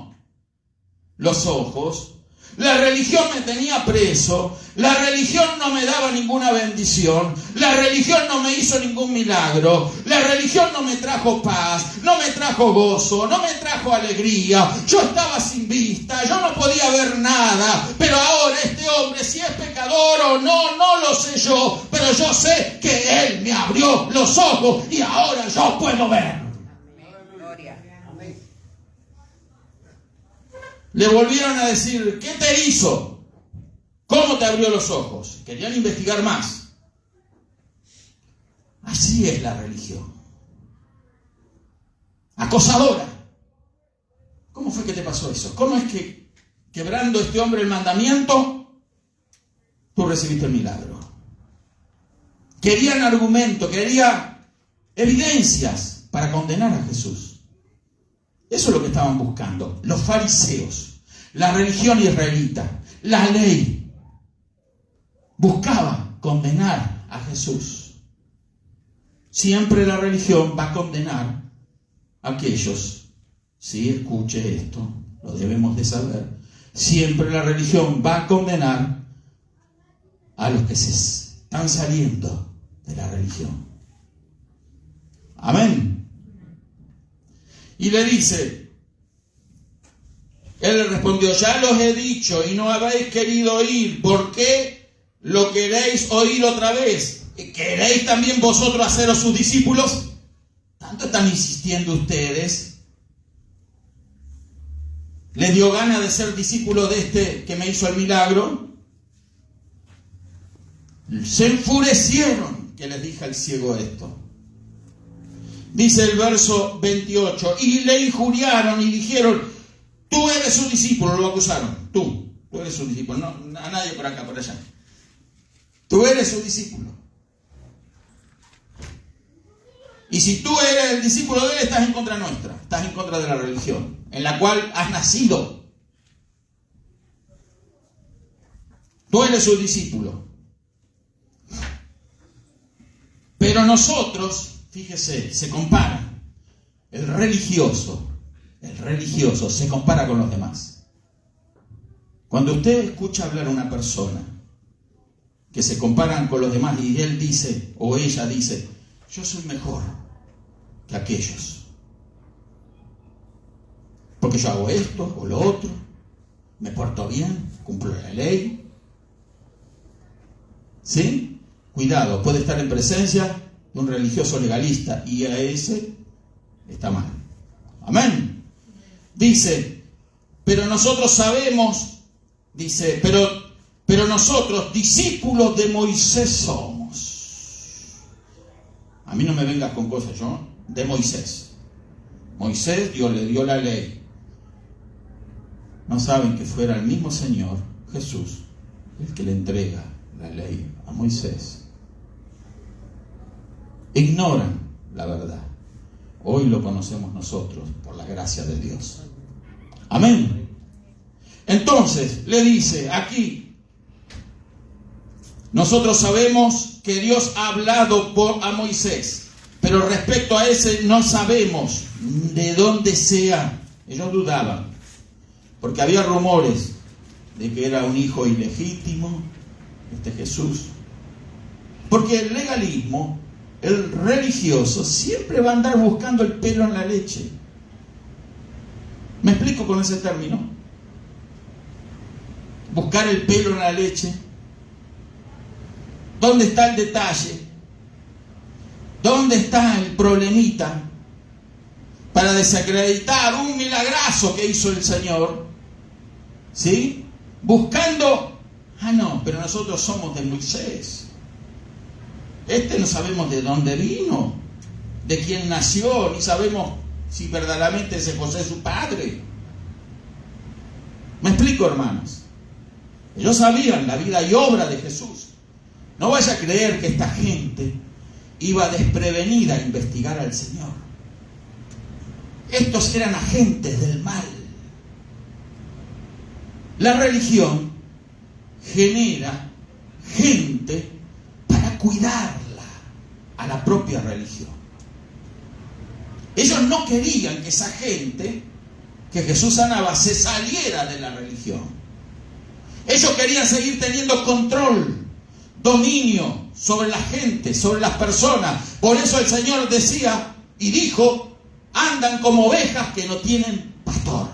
Speaker 1: los ojos. La religión me tenía preso. La religión no me daba ninguna bendición. La religión no me hizo ningún milagro. La religión no me trajo paz, no me trajo gozo, no me trajo alegría. Yo estaba sin vista, yo no podía ver nada. Pero ahora este hombre, si es pecador o no, no lo sé yo. Pero yo sé que él me abrió los ojos y ahora yo puedo ver. Le volvieron a decir: ¿qué te hizo? ¿Cómo te abrió los ojos? Querían investigar más. Así es la religión. Acosadora. ¿Cómo fue que te pasó eso? ¿Cómo es que, quebrando este hombre el mandamiento, tú recibiste el milagro? Querían argumento, querían evidencias para condenar a Jesús. Eso es lo que estaban buscando los fariseos, la religión israelita, la ley. Buscaba condenar a Jesús. Siempre la religión va a condenar a aquellos. Sí, escuche esto, lo debemos de saber. Siempre la religión va a condenar a los que se están saliendo de la religión. Amén. Y le dice, él le respondió: ya los he dicho y no habéis querido oír. ¿Por qué lo queréis oír otra vez? ¿Queréis también vosotros haceros sus discípulos? ¿Tanto están insistiendo ustedes? ¿Le dio gana de ser discípulo de este que me hizo el milagro? Se enfurecieron que les dije al ciego esto. Dice el verso 28, y le injuriaron y dijeron: tú eres su discípulo. Lo acusaron. Tú eres su discípulo. No, a nadie por acá, por allá. Tú eres su discípulo. Y si tú eres el discípulo de él, estás en contra nuestra. Estás en contra de la religión. en la cual has nacido. Tú eres su discípulo. Pero nosotros, fíjese, se compara. El religioso se compara con los demás. Cuando usted escucha hablar a una persona que se comparan con los demás y él dice o ella dice, yo soy mejor que aquellos, porque yo hago esto o lo otro, me porto bien, cumplo la ley. ¿Sí? Cuidado, puede estar en presencia de un religioso legalista y a ese está mal. Amén. Dice, pero nosotros sabemos, dice, pero nosotros, discípulos de Moisés somos. A mí no me vengas con cosas, yo, de Moisés. Moisés, Dios le dio la ley. No saben que fuera el mismo Señor, Jesús, el que le entrega la ley a Moisés. Ignoran la verdad. Hoy lo conocemos nosotros por la gracia de Dios. Amén. Entonces, le dice aquí, nosotros sabemos que Dios ha hablado a Moisés, pero respecto a ese no sabemos de dónde sea. Ellos dudaban, porque había rumores de que era un hijo ilegítimo, Jesús. Porque el legalismo, el religioso, siempre va a andar buscando el pelo en la leche. ¿Me explico con ese término? Buscar el pelo en la leche. ¿Dónde está el detalle? ¿Dónde está el problemita? Para desacreditar un milagrazo que hizo el Señor. ¿Sí? Buscando, no, pero nosotros somos de Moisés. No sabemos de dónde vino, de quién nació, ni sabemos si verdaderamente ese José es su padre. ¿Me explico, hermanos? Ellos sabían la vida y obra de Jesús. No vaya a creer que esta gente iba desprevenida a investigar al Señor. Estos eran agentes del mal. La religión genera gente para cuidarla a la propia religión. Ellos no querían que esa gente que Jesús sanaba se saliera de la religión. Ellos querían seguir teniendo control, dominio sobre la gente, sobre las personas. Por eso el Señor decía y dijo, andan como ovejas que no tienen pastor.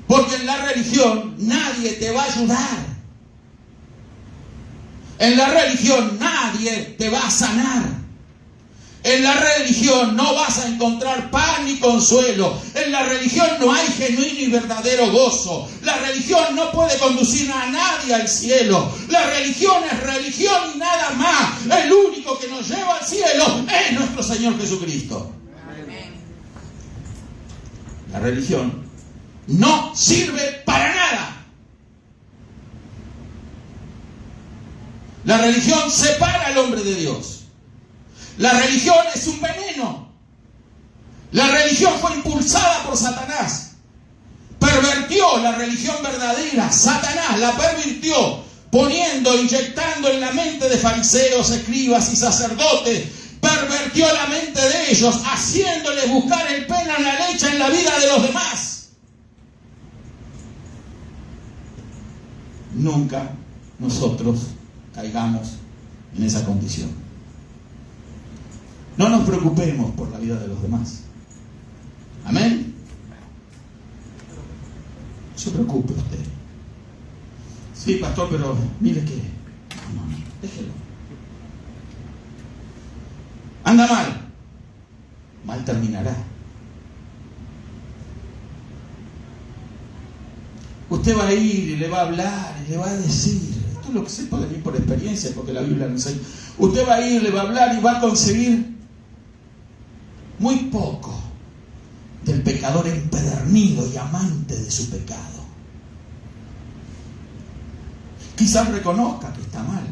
Speaker 1: Porque en la religión nadie te va a ayudar. En la religión nadie te va a sanar. En la religión no vas a encontrar paz ni consuelo. En la religión no hay genuino y verdadero gozo. La religión no puede conducir a nadie al cielo. La religión es religión y nada más. El único que nos lleva al cielo es nuestro Señor Jesucristo. La religión no sirve para nada. La religión separa al hombre de Dios. La religión es un veneno. La religión fue impulsada por Satanás. Pervertió la religión verdadera. Satanás la pervirtió, inyectando en la mente de fariseos, escribas y sacerdotes. Pervertió la mente de ellos, haciéndoles buscar el pelo en la leche en la vida de los demás. Nunca nosotros caigamos en esa condición. No nos preocupemos por la vida de los demás. Amén. No se preocupe usted. Sí, pastor, pero mire que... No, déjelo. Anda mal. Mal terminará. Usted va a ir y le va a hablar y le va a decir. Esto es lo que sé por mí por experiencia, porque la Biblia lo enseña. Usted va a ir, le va a hablar y va a conseguir muy poco del pecador empedernido y amante de su pecado. Quizás reconozca que está mal.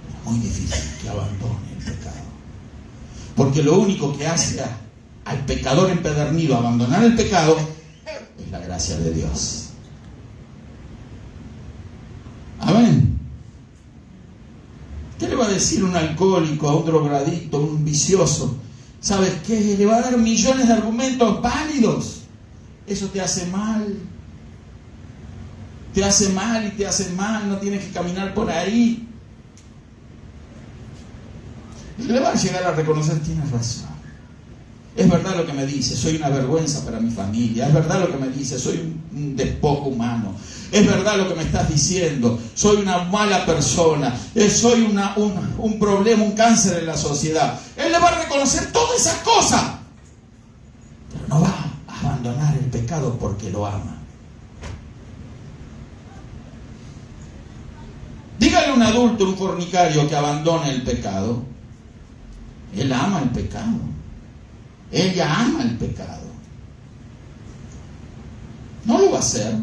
Speaker 1: Es muy difícil que abandone el pecado. Porque lo único que hace al pecador empedernido a abandonar el pecado es la gracia de Dios. Amén. ¿Qué le va a decir un alcohólico, a un drogadicto, a un vicioso? ¿Sabes qué? Le va a dar millones de argumentos válidos. Eso te hace mal. Te hace mal y te hace mal. No tienes que caminar por ahí. Y le va a llegar a reconocer, tienes razón. Es verdad lo que me dice, soy una vergüenza para mi familia. Es verdad lo que me dice, soy un despojo humano. Es verdad lo que me estás diciendo, soy una mala persona. Soy un problema, un cáncer en la sociedad. Él le va a reconocer todas esas cosas. Pero no va a abandonar el pecado porque lo ama. Dígale a un adulto, un fornicario, que abandone el pecado. Él ama el pecado. Ella ama el pecado. No lo va a hacer.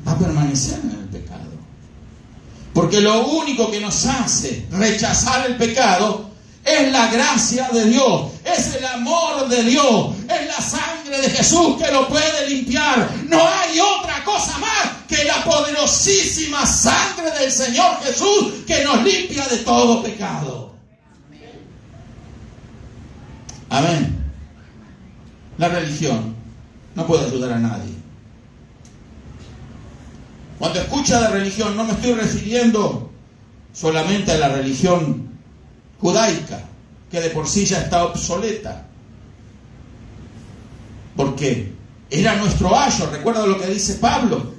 Speaker 1: Va a permanecer en el pecado. Porque lo único que nos hace rechazar el pecado es la gracia de Dios. Es el amor de Dios. Es la sangre de Jesús que lo puede limpiar. No hay otra cosa más que la poderosísima sangre del Señor Jesús que nos limpia de todo pecado. Amén. La religión no puede ayudar a nadie. Cuando escucha de religión, no me estoy refiriendo solamente a la religión judaica, que de por sí ya está obsoleta. Porque era nuestro ayo. Recuerda lo que dice Pablo,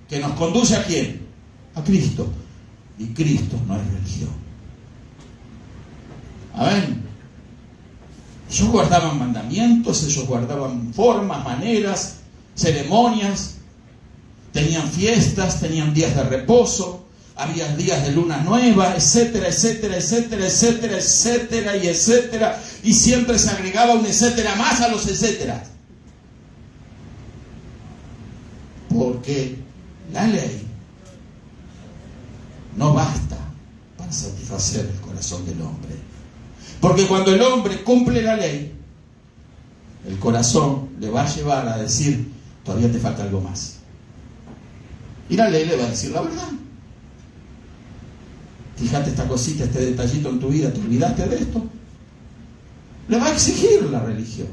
Speaker 1: que nos conduce ¿a quién? A Cristo. Y Cristo no es religión. Amén. Ellos guardaban mandamientos, ellos guardaban formas, maneras, ceremonias, tenían fiestas, tenían días de reposo, había días de luna nueva, etcétera, etcétera, etcétera, etcétera, etcétera y etcétera, y siempre se agregaba un etcétera más a los etcétera. Porque la ley no basta para satisfacer el corazón del hombre. Porque cuando el hombre cumple la ley, el corazón le va a llevar a decir, todavía te falta algo más. Y la ley le va a decir la verdad. Fíjate esta cosita, este detallito en tu vida, ¿te olvidaste de esto? Le va a exigir la religión.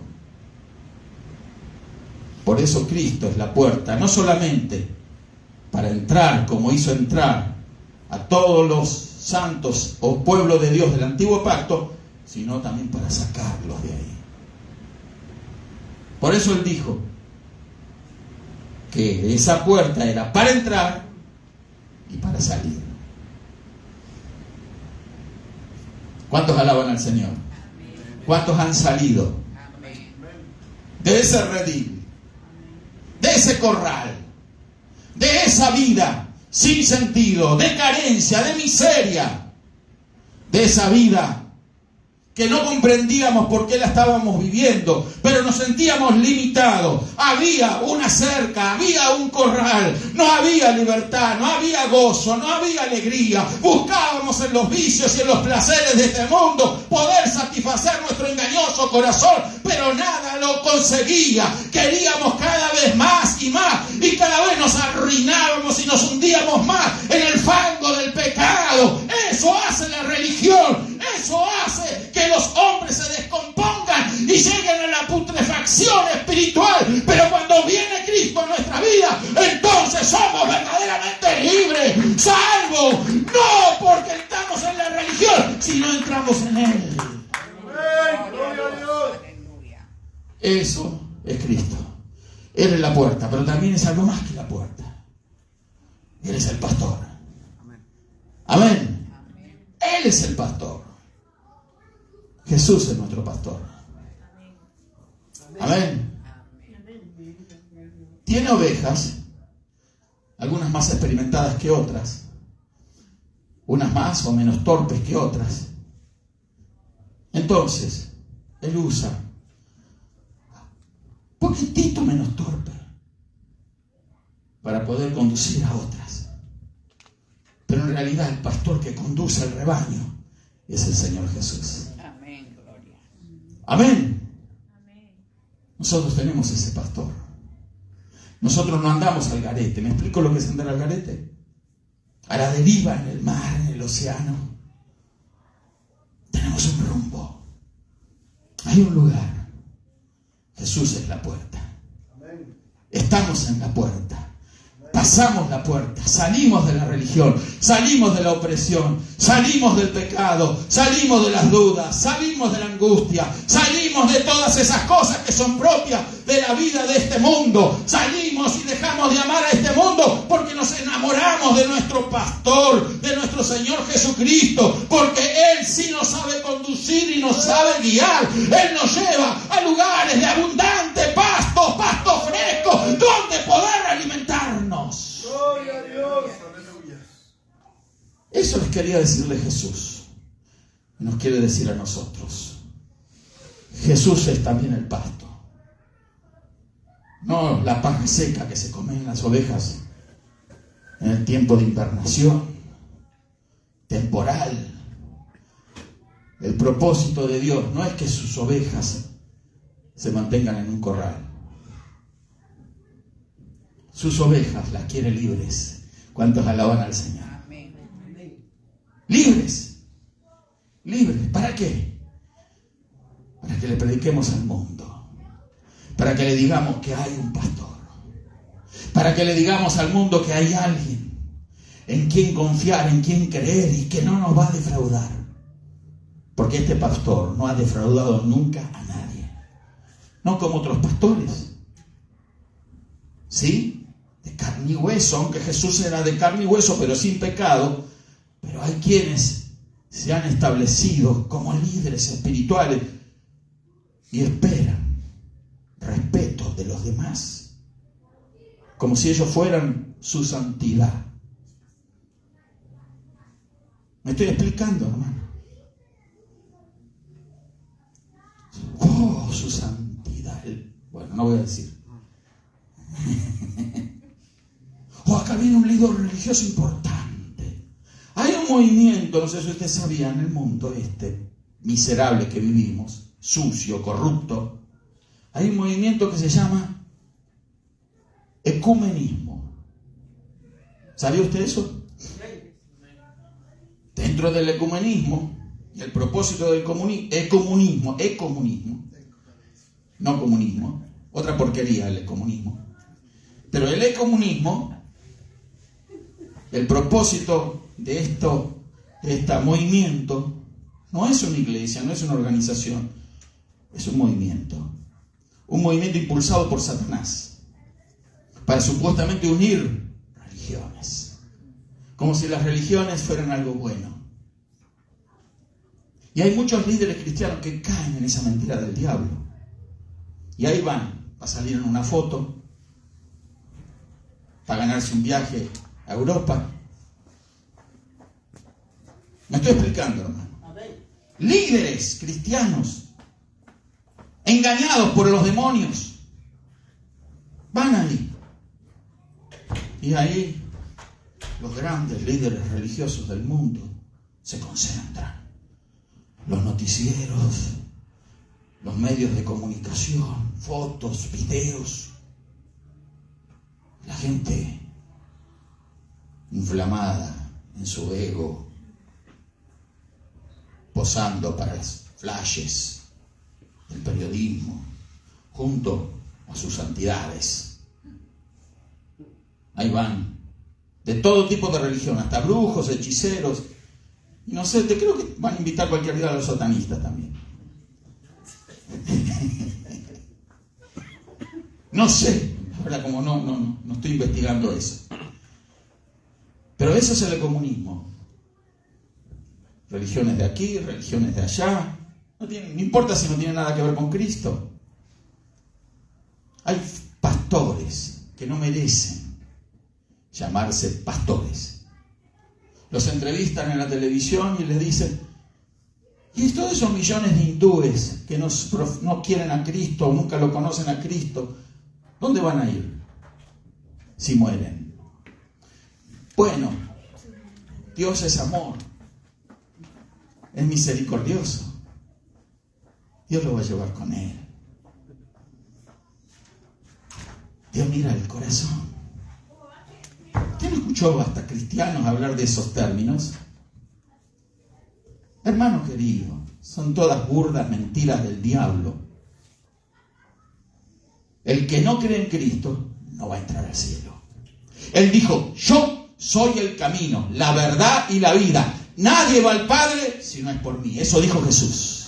Speaker 1: Por eso Cristo es la puerta, no solamente para entrar, como hizo entrar a todos los santos o pueblo de Dios del antiguo pacto, sino también para sacarlos de ahí. Por eso Él dijo que esa puerta era para entrar y para salir. ¿Cuántos alaban al Señor? ¿Cuántos han salido de ese redil, de ese corral, de esa vida sin sentido, de carencia, de miseria, de esa vida que no comprendíamos por qué la estábamos viviendo, pero nos sentíamos limitados? Había una cerca, había un corral, no había libertad, no había gozo, no había alegría. Buscábamos en los vicios y en los placeres de este mundo poder satisfacer nuestro engañoso corazón, pero nada lo conseguía. Queríamos cada vez más y más, y cada vez nos arruinábamos y nos hundíamos más en el fango del pecado. Eso hace la religión, eso hace que los hombres se descompongan y lleguen a la putrefacción espiritual. Pero cuando viene Cristo a nuestra vida, entonces somos verdaderamente libres, salvos, no porque estamos en la religión, sino entramos en Él.
Speaker 2: Gloria a Dios.
Speaker 1: Eso es Cristo. Él es la puerta, pero también es algo más que la puerta. Él es el pastor. Amén. Él es el pastor. Jesús es nuestro pastor. Amén. Tiene ovejas, algunas más experimentadas que otras, unas más o menos torpes que otras. Entonces, Él usa un poquitito menos torpe para poder conducir a otras. Pero en realidad el pastor que conduce el rebaño es el Señor Jesús. Amén. Nosotros tenemos ese pastor. Nosotros no andamos al garete. ¿Me explico lo que es andar al garete? A la deriva en el mar, en el océano. Tenemos un rumbo. Hay un lugar. Jesús es la puerta. Estamos en la puerta. Pasamos la puerta, salimos de la religión, salimos de la opresión, salimos del pecado, salimos de las dudas, salimos de la angustia, salimos de todas esas cosas que son propias de la vida de este mundo. Salimos y dejamos de amar a este mundo porque nos enamoramos de nuestro pastor, de nuestro Señor Jesucristo, porque Él sí nos sabe conducir y nos sabe guiar. Él nos lleva a lugares de abundante pasto, pasto fresco, donde poder alimentarnos.
Speaker 2: Gloria a Dios. Aleluya.
Speaker 1: Eso les quería decirle Jesús. Nos quiere decir a nosotros. Jesús es también el pasto. No la paja seca que se comen las ovejas en el tiempo de invernación, temporal. El propósito de Dios no es que sus ovejas se mantengan en un corral. Sus ovejas las quiere libres. ¿Cuántos alaban al Señor? Libres. Libres. ¿Para qué? Para que le prediquemos al mundo. Para que le digamos que hay un pastor. Para que le digamos al mundo que hay alguien en quien confiar, en quien creer y que no nos va a defraudar. Porque este pastor no ha defraudado nunca a nadie. No como otros pastores. ¿Sí? De carne y hueso, aunque Jesús era de carne y hueso, pero sin pecado. Pero hay quienes se han establecido como líderes espirituales y esperan respeto de los demás, como si ellos fueran su santidad. ¿Me estoy explicando, hermano? Oh, su santidad. Bueno, no voy a decir. Acá viene un líder religioso importante. Hay un movimiento, no sé si ustedes sabían, en el mundo este miserable que vivimos, sucio, corrupto. Hay un movimiento que se llama ecumenismo. ¿Sabía usted eso? Dentro del ecumenismo, y el propósito del ecumenismo, no comunismo, otra porquería el ecumenismo. Pero el ecumenismo, el propósito de este movimiento, no es una iglesia, no es una organización, es un movimiento impulsado por Satanás, para supuestamente unir religiones, como si las religiones fueran algo bueno. Y hay muchos líderes cristianos que caen en esa mentira del diablo, y ahí van, a salir en una foto, para ganarse un viaje a Europa. Me estoy explicando, hermano. Líderes cristianos engañados por los demonios van ahí, y ahí los grandes líderes religiosos del mundo se concentran. Los noticieros, los medios de comunicación, fotos, videos, la gente inflamada en su ego, posando para las flashes del periodismo, junto a sus santidades. Ahí van, de todo tipo de religión, hasta brujos, hechiceros, y no sé, te creo que van a invitar cualquier día a los satanistas también. No sé, la verdad, como no estoy investigando eso. Pero eso es el ecumenismo. Religiones de aquí, religiones de allá. No importa si no tiene nada que ver con Cristo. Hay pastores que no merecen llamarse pastores. Los entrevistan en la televisión y les dicen: ¿y todos esos millones de hindúes que no quieren a Cristo o nunca lo conocen a Cristo, dónde van a ir si mueren? Bueno, Dios es amor, es misericordioso. Dios lo va a llevar con Él. Dios mira el corazón. ¿Usted no escuchó hasta cristianos hablar de esos términos? Hermano querido, son todas burdas mentiras del diablo. El que no cree en Cristo no va a entrar al cielo. Él dijo, yo soy el camino, la verdad y la vida. Nadie va al Padre si no es por mí. Eso dijo Jesús.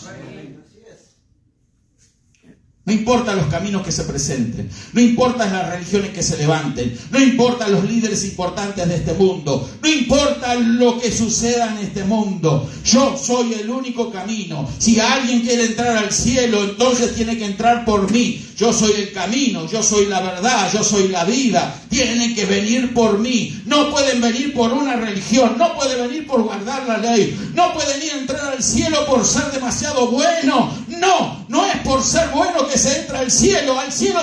Speaker 1: No importa los caminos que se presenten, no importa las religiones que se levanten, no importa los líderes importantes de este mundo, no importa lo que suceda en este mundo. Yo soy el único camino. Si alguien quiere entrar al cielo, entonces tiene que entrar por mí. Yo soy el camino, yo soy la verdad, yo soy la vida. Tienen que venir por mí. No pueden venir por una religión, no pueden venir por guardar la ley, no pueden ir a entrar al cielo por ser demasiado bueno. No es por ser bueno que se entra al cielo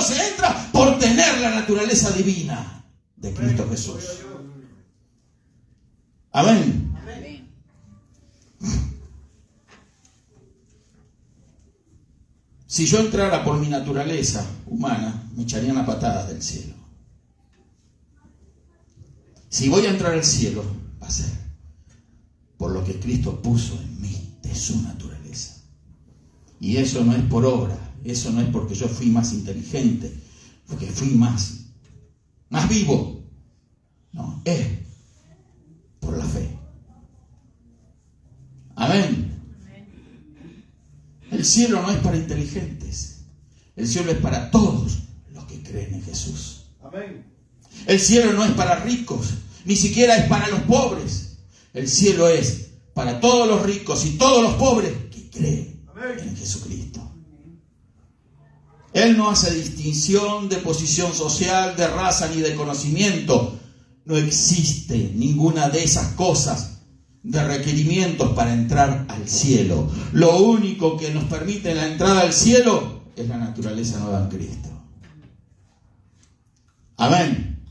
Speaker 1: se entra por tener la naturaleza divina de Cristo Jesús. Amén. Si yo entrara por mi naturaleza humana, me echarían a patada del cielo. Si voy a entrar al cielo, va a ser por lo que Cristo puso en mí, de su naturaleza. Y eso no es por obra, eso no es porque yo fui más inteligente, porque fui más vivo. No, es por la fe. Amén. El cielo no es para inteligentes. El cielo es para todos los que creen en Jesús.
Speaker 2: Amén.
Speaker 1: El cielo no es para ricos, ni siquiera es para los pobres. El cielo es para todos los ricos y todos los pobres que creen en Jesucristo. Él no hace distinción de posición social, de raza ni de conocimiento. No existe ninguna de esas cosas de requerimientos para entrar al cielo. Lo único que nos permite la entrada al cielo es la naturaleza nueva en Cristo. Amén.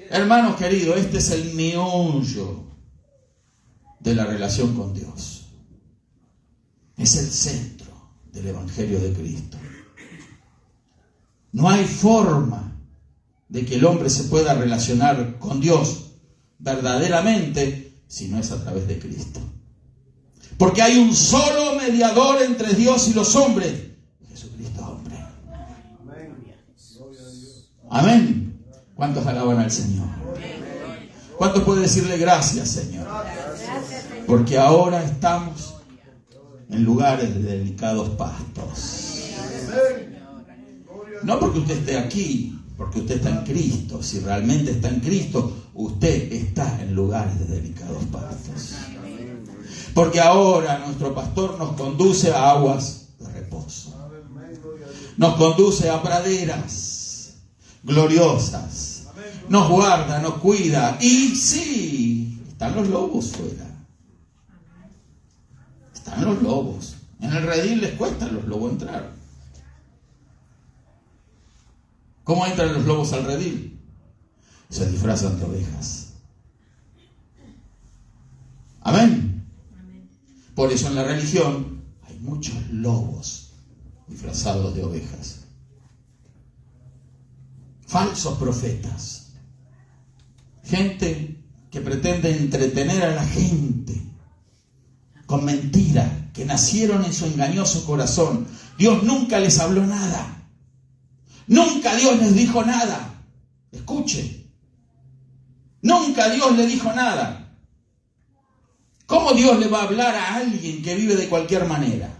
Speaker 1: Hermanos queridos, este es el meollo de la relación con Dios. Es el centro del Evangelio de Cristo. No hay forma de que el hombre se pueda relacionar con Dios verdaderamente si no es a través de Cristo. Porque hay un solo mediador entre Dios y los hombres, Jesucristo hombre. Amén. ¿Cuántos alaban al Señor? ¿Cuántos pueden decirle gracias, Señor? Porque ahora estamos en lugares de delicados pastos. No porque usted esté aquí, porque usted está en Cristo. Si realmente está en Cristo, usted está en lugares de delicados pastos. Porque ahora nuestro pastor nos conduce a aguas de reposo. Nos conduce a praderas gloriosas. Nos guarda, nos cuida. Y sí, están los lobos fuera. Están los lobos. En el redil les cuesta a los lobos entrar. ¿Cómo entran los lobos al redil? Se disfrazan de ovejas. Amén. Por eso en la religión hay muchos lobos disfrazados de ovejas. Falsos profetas. Gente que pretende entretener a la gente con mentiras que nacieron en su engañoso corazón. Dios nunca les habló nada. Nunca Dios les dijo nada. Escuche. Nunca Dios le dijo nada. ¿Cómo Dios le va a hablar a alguien que vive de cualquier manera?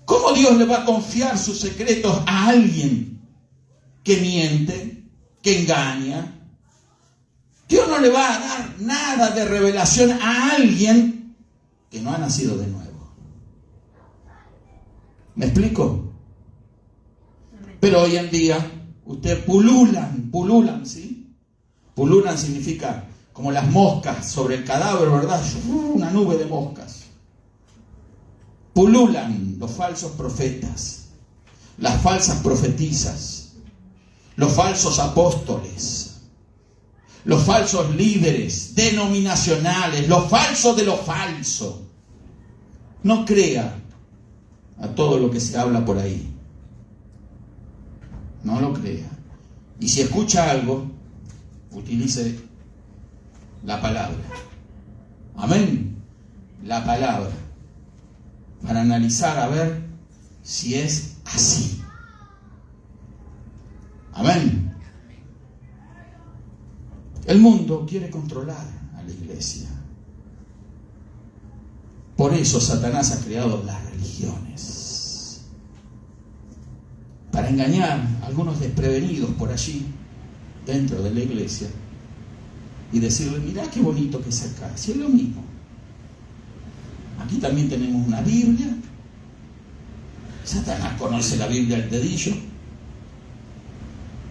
Speaker 1: ¿Cómo Dios le va a confiar sus secretos a alguien que miente, que engaña? Dios no le va a dar nada de revelación a alguien que no ha nacido de nuevo. ¿Me explico? Pero hoy en día, ustedes pululan, ¿sí? Pululan significa como las moscas sobre el cadáver, ¿verdad? Una nube de moscas. Pululan los falsos profetas, las falsas profetisas, los falsos apóstoles, los falsos líderes denominacionales, los falsos de lo falso. No crea a todo lo que se habla por ahí. No lo crea. Y si escucha algo, utilice la palabra. Amén. La palabra. Para analizar a ver si es así. Amén. El mundo quiere controlar a la iglesia. Por eso Satanás ha creado las religiones. Para engañar a algunos desprevenidos por allí, dentro de la iglesia, y decirle, mirá qué bonito que es acá, si es lo mismo. Aquí también tenemos una Biblia. Satanás conoce la Biblia al dedillo.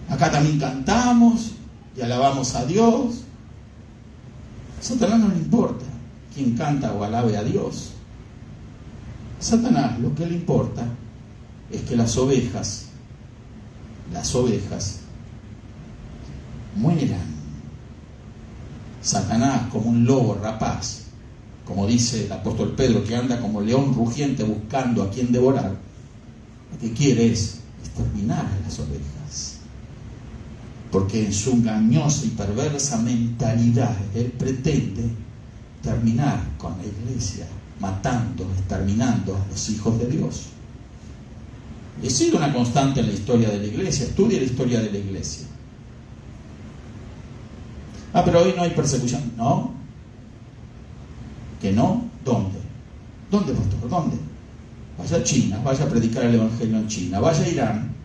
Speaker 1: Acá también cantamos y alabamos a Dios. A Satanás no le importa quién canta o alabe a Dios. A Satanás lo que le importa es que las ovejas mueran. Satanás, como un lobo rapaz, como dice el apóstol Pedro, que anda como león rugiente buscando a quien devorar, lo que quiere es exterminar a las ovejas. Porque en su engañosa y perversa mentalidad, él pretende terminar con la iglesia, matando, exterminando a los hijos de Dios. Y ha sido una constante en la historia de la iglesia. Estudia la historia de la iglesia. Pero hoy no hay persecución. No. ¿Que no? ¿Dónde? ¿Dónde, pastor? ¿Dónde? Vaya a China, vaya a predicar el evangelio en China, vaya a Irán,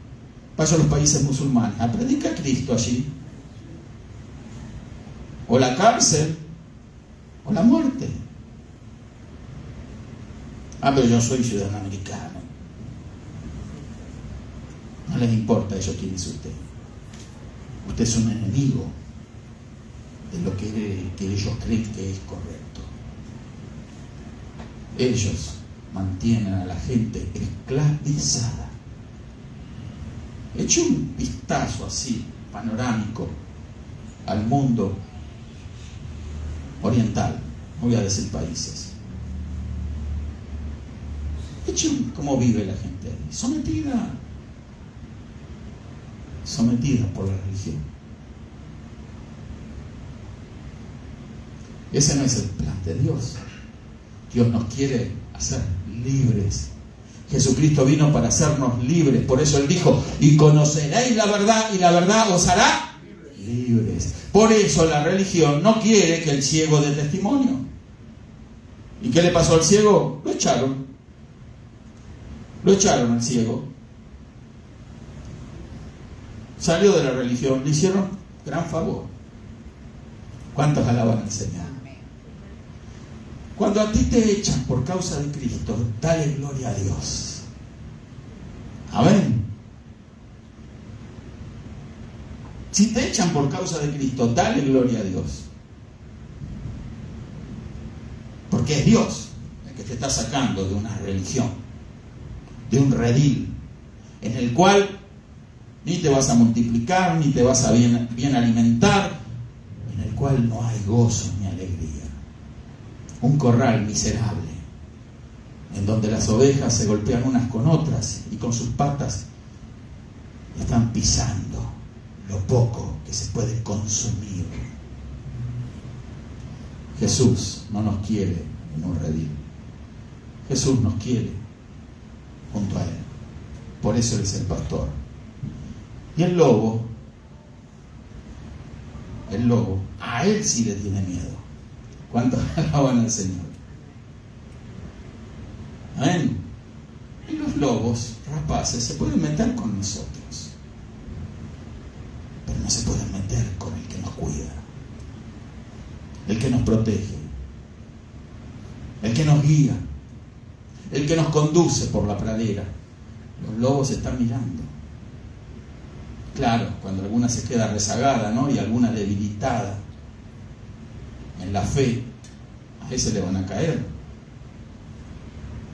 Speaker 1: vaya a los países musulmanes, a predicar a Cristo allí. O la cárcel, o la muerte. Pero yo soy ciudadano americano. No les importa a ellos quién es usted. Usted es un enemigo de lo que ellos creen que es correcto. Ellos mantienen a la gente esclavizada. Eche un vistazo así, panorámico, al mundo oriental, no voy a decir países. Eche cómo vive la gente ahí, sometida por la religión. Ese no es el plan de Dios. Dios nos quiere hacer libres. Jesucristo vino para hacernos libres. Por eso Él dijo, y conoceréis la verdad, y la verdad os hará libres. Por eso la religión no quiere que el ciego dé testimonio. ¿Y qué le pasó al ciego? Lo echaron. Lo echaron al ciego. Salió de la religión. Le hicieron gran favor. ¿Cuántos alaban al Señor? Cuando a ti te echan por causa de Cristo, dale gloria a Dios. Amén. Si te echan por causa de Cristo, dale gloria a Dios. Porque es Dios el que te está sacando de una religión, de un redil, en el cual ni te vas a multiplicar, ni te vas a bien alimentar, en el cual no hay gozo ni alegría. Un corral miserable, en donde las ovejas se golpean unas con otras y con sus patas están pisando lo poco que se puede consumir. Jesús no nos quiere en un redil. Jesús nos quiere junto a Él. Por eso Él es el pastor. Y el lobo, a Él sí le tiene miedo. ¿Cuántos alaban al Señor? Amén. Y los lobos rapaces se pueden meter con nosotros, pero no se pueden meter con el que nos cuida, el que nos protege, el que nos guía, el que nos conduce por la pradera. Los lobos están mirando. Claro, cuando alguna se queda rezagada, ¿no? Y alguna debilitada en la fe, a ese le van a caer.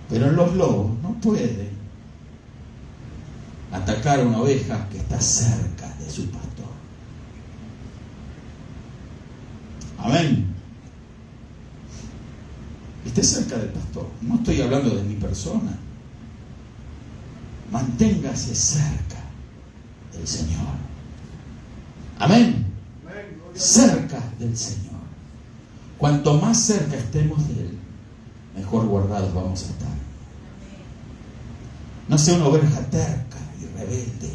Speaker 1: Pero los lobos no pueden atacar a una oveja que está cerca de su pastor. Amén. Esté cerca del pastor. No estoy hablando de mi persona. Manténgase cerca del Señor. Amén. Cerca del Señor. Cuanto más cerca estemos de Él, mejor guardados vamos a estar. No sea una oveja terca y rebelde,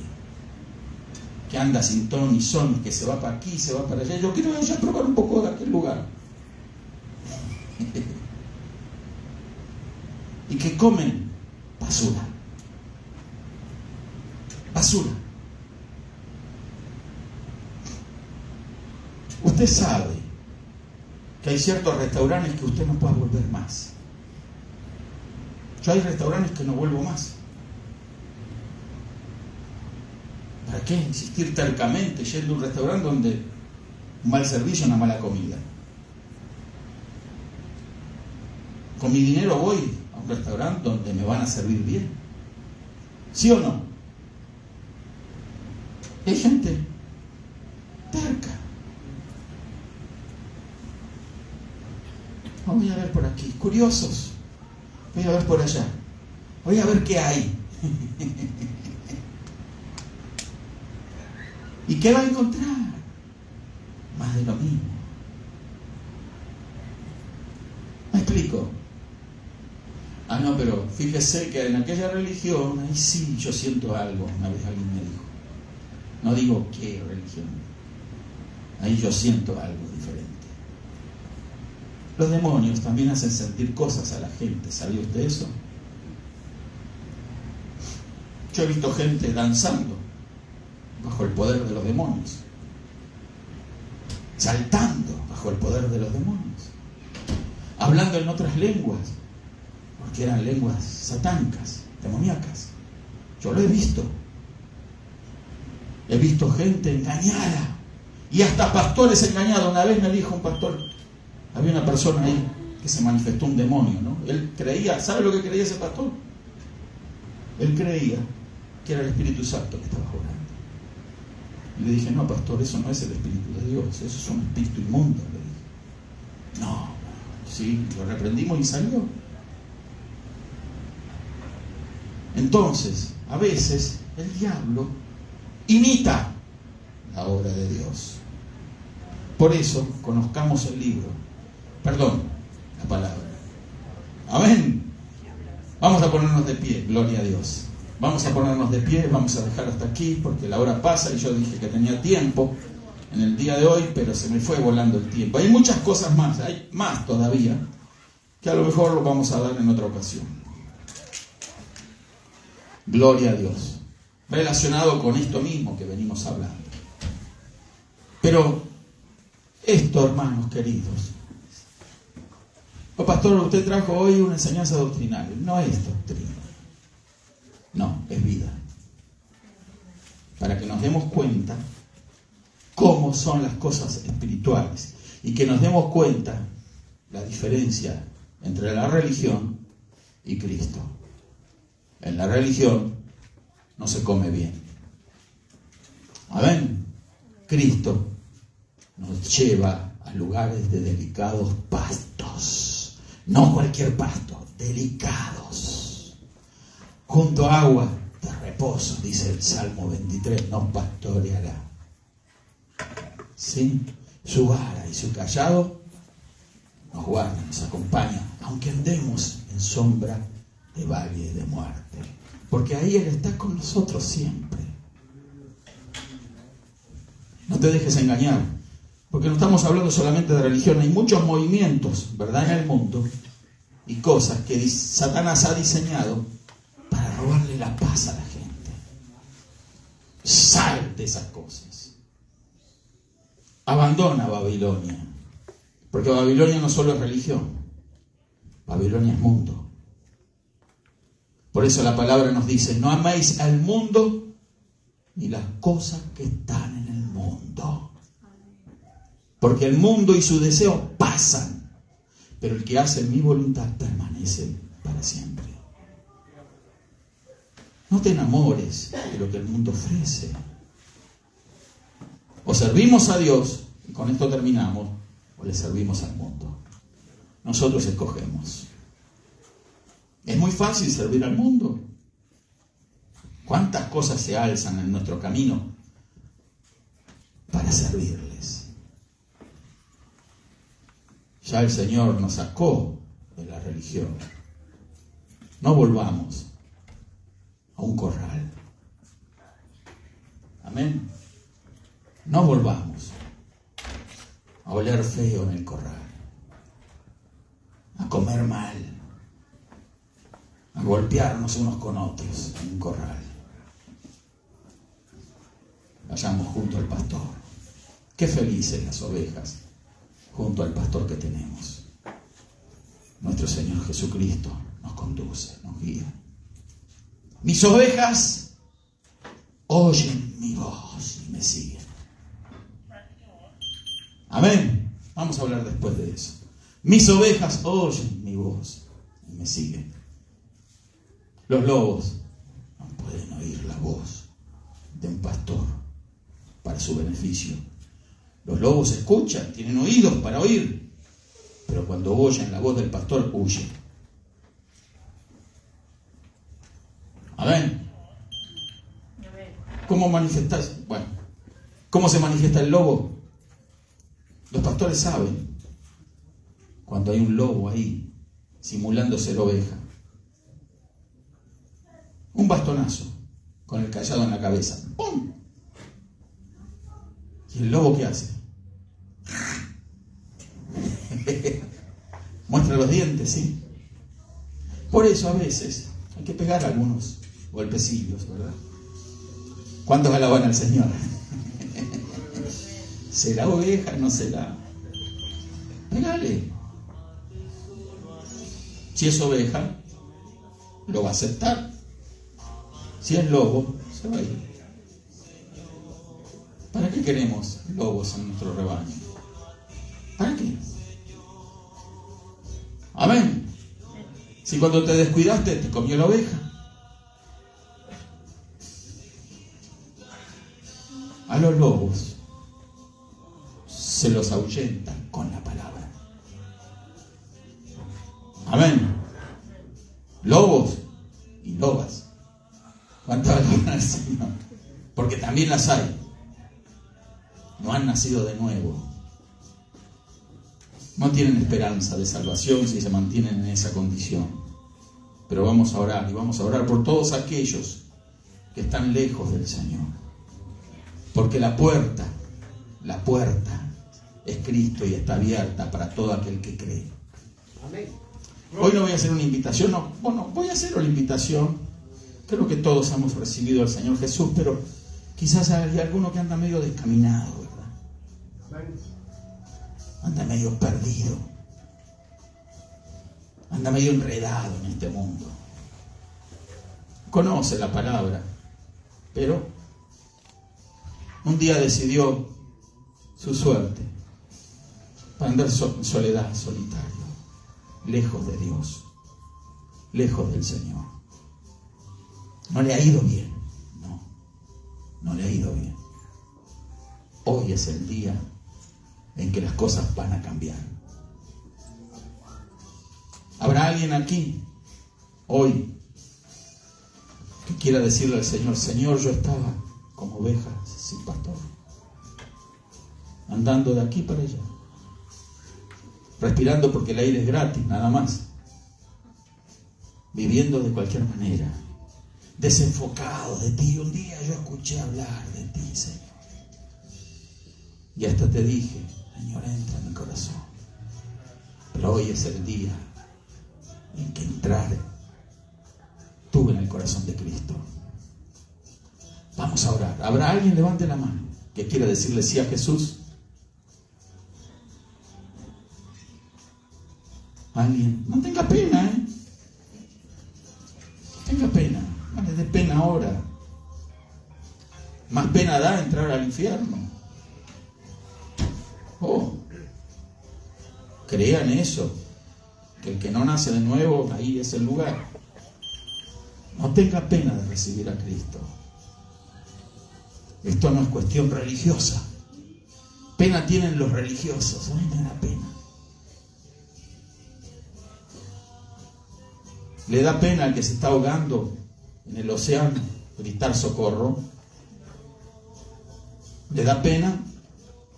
Speaker 1: que anda sin ton ni son, que se va para aquí, se va para allá. Yo quiero ya probar un poco de aquel lugar. Y que comen basura. Basura. Usted sabe que hay ciertos restaurantes que usted no puede volver más. Yo hay restaurantes que no vuelvo más. ¿Para qué insistir tercamente yendo a un restaurante donde un mal servicio, una mala comida? Con mi dinero voy a un restaurante donde me van a servir bien. ¿Sí o no? Hay gente terca. Voy a ver por aquí, curiosos. Voy a ver por allá. Voy a ver qué hay. ¿Y qué va a encontrar? Más de lo mismo. ¿Me explico? Ah, no, pero fíjese que en aquella religión, ahí sí yo siento algo. Una vez alguien me dijo. No digo qué religión. Ahí yo siento algo diferente. Los demonios también hacen sentir cosas a la gente. ¿Sabía usted eso? Yo he visto gente danzando bajo el poder de los demonios, saltando bajo el poder de los demonios, hablando en otras lenguas, porque eran lenguas satánicas, demoníacas. Yo lo he visto. He visto gente engañada y hasta pastores engañados. Una vez me dijo un pastor, había una persona ahí que se manifestó un demonio, ¿no? Él creía, ¿sabe lo que creía ese pastor? Él creía que era el Espíritu Santo que estaba orando. Y le dije, no, pastor, eso no es el Espíritu de Dios, eso es un espíritu inmundo. Le dije, no, sí, lo reprendimos y salió. Entonces, a veces el diablo imita la obra de Dios. Por eso, conozcamos el libro. Perdón, la palabra. Amén. Vamos a ponernos de pie, gloria a Dios. Vamos a ponernos de pie, vamos a dejar hasta aquí porque la hora pasa y yo dije que tenía tiempo en el día de hoy, pero se me fue volando el tiempo. Hay muchas cosas más, hay más todavía, que a lo mejor lo vamos a dar en otra ocasión. Gloria a Dios. Relacionado con esto mismo que venimos hablando. Pero esto, hermanos queridos, pastor, usted trajo hoy una enseñanza doctrinal. No es doctrina. No, es vida. Para que nos demos cuenta cómo son las cosas espirituales y que nos demos cuenta la diferencia entre la religión y Cristo. En la religión no se come bien. Amén. Cristo nos lleva a lugares de delicados pastos. No cualquier pasto, delicados. Junto a agua de reposo, dice el Salmo 23, nos pastoreará. ¿Sí? Su vara y su callado nos guardan, nos acompañan, aunque andemos en sombra de valle de muerte. Porque ahí Él está con nosotros siempre. No te dejes engañar, porque no estamos hablando solamente de religión. Hay muchos movimientos, ¿verdad?, en el mundo y cosas que Satanás ha diseñado para robarle la paz a la gente. Sal de esas cosas. Abandona Babilonia. Porque Babilonia no solo es religión. Babilonia es mundo. Por eso la palabra nos dice, no améis al mundo ni las cosas que están en el mundo. Porque el mundo y su deseo pasan. Pero el que hace mi voluntad permanece para siempre. No te enamores de lo que el mundo ofrece. O servimos a Dios, y con esto terminamos, o le servimos al mundo. Nosotros escogemos. Es muy fácil servir al mundo. ¿Cuántas cosas se alzan en nuestro camino para servirles? Ya el Señor nos sacó de la religión. No volvamos a un corral. Amén. No volvamos a oler feo en el corral, a comer mal, a golpearnos unos con otros en un corral. Vayamos junto al pastor. Qué felices las ovejas junto al pastor que tenemos. Nuestro Señor Jesucristo nos conduce, nos guía. Mis ovejas oyen mi voz y me siguen. Amén. Vamos a hablar después de eso. Mis ovejas oyen mi voz y me siguen. Los lobos no pueden oír la voz de un pastor para su beneficio. Los lobos escuchan, tienen oídos para oír, pero cuando oyen la voz del pastor, huyen. Amén. ¿Cómo manifestarse? Bueno, ¿cómo se manifiesta el lobo? Los pastores saben cuando hay un lobo ahí simulando ser oveja. Un bastonazo con el cayado en la cabeza. ¡Pum! ¿Y el lobo qué hace? Muestra los dientes, ¿sí? Por eso a veces hay que pegar algunos golpecillos, ¿verdad? ¿Cuántos alaban al Señor? ¿Será oveja? ¿No será? Pégale. Si es oveja, lo va a aceptar. Si es lobo, se va a ir. ¿Para qué queremos lobos en nuestro rebaño? ¿Para qué? Amén. Si cuando te descuidaste te comió la oveja. A los lobos se los ahuyenta con la palabra. Amén. Lobos y lobas. ¿Cuántas alaban al Señor? Porque también las hay. No han nacido de nuevo. No tienen esperanza de salvación si se mantienen en esa condición. Pero vamos a orar, y vamos a orar por todos aquellos que están lejos del Señor. Porque la puerta es Cristo y está abierta para todo aquel que cree.
Speaker 2: Amén.
Speaker 1: Hoy no voy a hacer una invitación, no. Bueno, voy a hacer una invitación. Creo que todos hemos recibido al Señor Jesús, pero quizás hay alguno que anda medio descaminado, ¿verdad? Anda medio perdido. Anda medio enredado en este mundo. Conoce la palabra, pero un día decidió su suerte para andar en soledad, solitario, lejos de Dios, lejos del Señor. No le ha ido bien, no le ha ido bien. Hoy es el día en que las cosas van a cambiar. ¿Habrá alguien aquí hoy que quiera decirle al Señor: Señor, yo estaba como oveja sin pastor, andando de aquí para allá, respirando porque el aire es gratis, nada más, viviendo de cualquier manera, desenfocado de ti? Un día yo escuché hablar de ti, Señor, y hasta te dije: Señor, entra en mi corazón. Pero hoy es el día en que entrar tuve en el corazón de Cristo. Vamos a orar. ¿Habrá alguien? Levante la mano que quiera decirle sí a Jesús. ¿Alguien? No tenga pena, No tenga pena. No le dé pena ahora. Más pena da entrar al infierno. Oh, crean eso, que el que no nace de nuevo, ahí es el lugar. No tenga pena de recibir a Cristo. Esto no es cuestión religiosa. Pena tienen los religiosos. A mí me da pena. Le da pena al que se está ahogando en el océano gritar socorro. ¿Le da pena?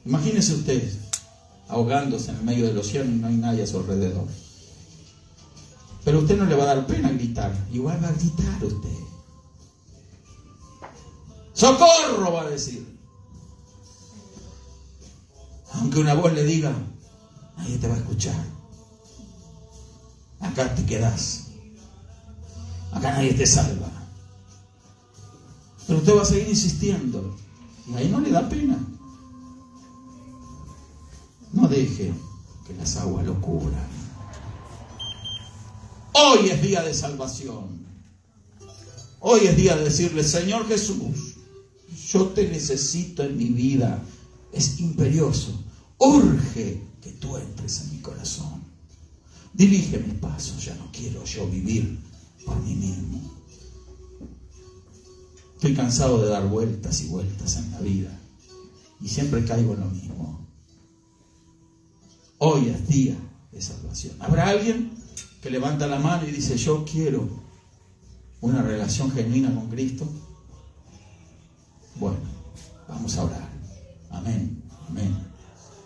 Speaker 1: Imagínese usted ahogándose en el medio del océano y no hay nadie a su alrededor. Pero a usted no le va a dar pena gritar. Igual va a gritar usted. ¡Socorro!, va a decir. Aunque una voz le diga, nadie te va a escuchar. Acá te quedás. Acá nadie te salva. Pero usted va a seguir insistiendo. Y ahí no le da pena. No deje que las aguas lo cubran. Hoy es día de salvación. Hoy es día de decirle, Señor Jesús, yo te necesito en mi vida. Es imperioso. Urge que tú entres en mi corazón. Dirige mis pasos. Ya no quiero yo vivir por mí mismo. Estoy cansado de dar vueltas y vueltas en la vida. Y siempre caigo en lo mismo. Hoy es día de salvación. ¿Habrá alguien que levanta la mano y dice, yo quiero una relación genuina con Cristo? Bueno, vamos a orar. Amén, amén.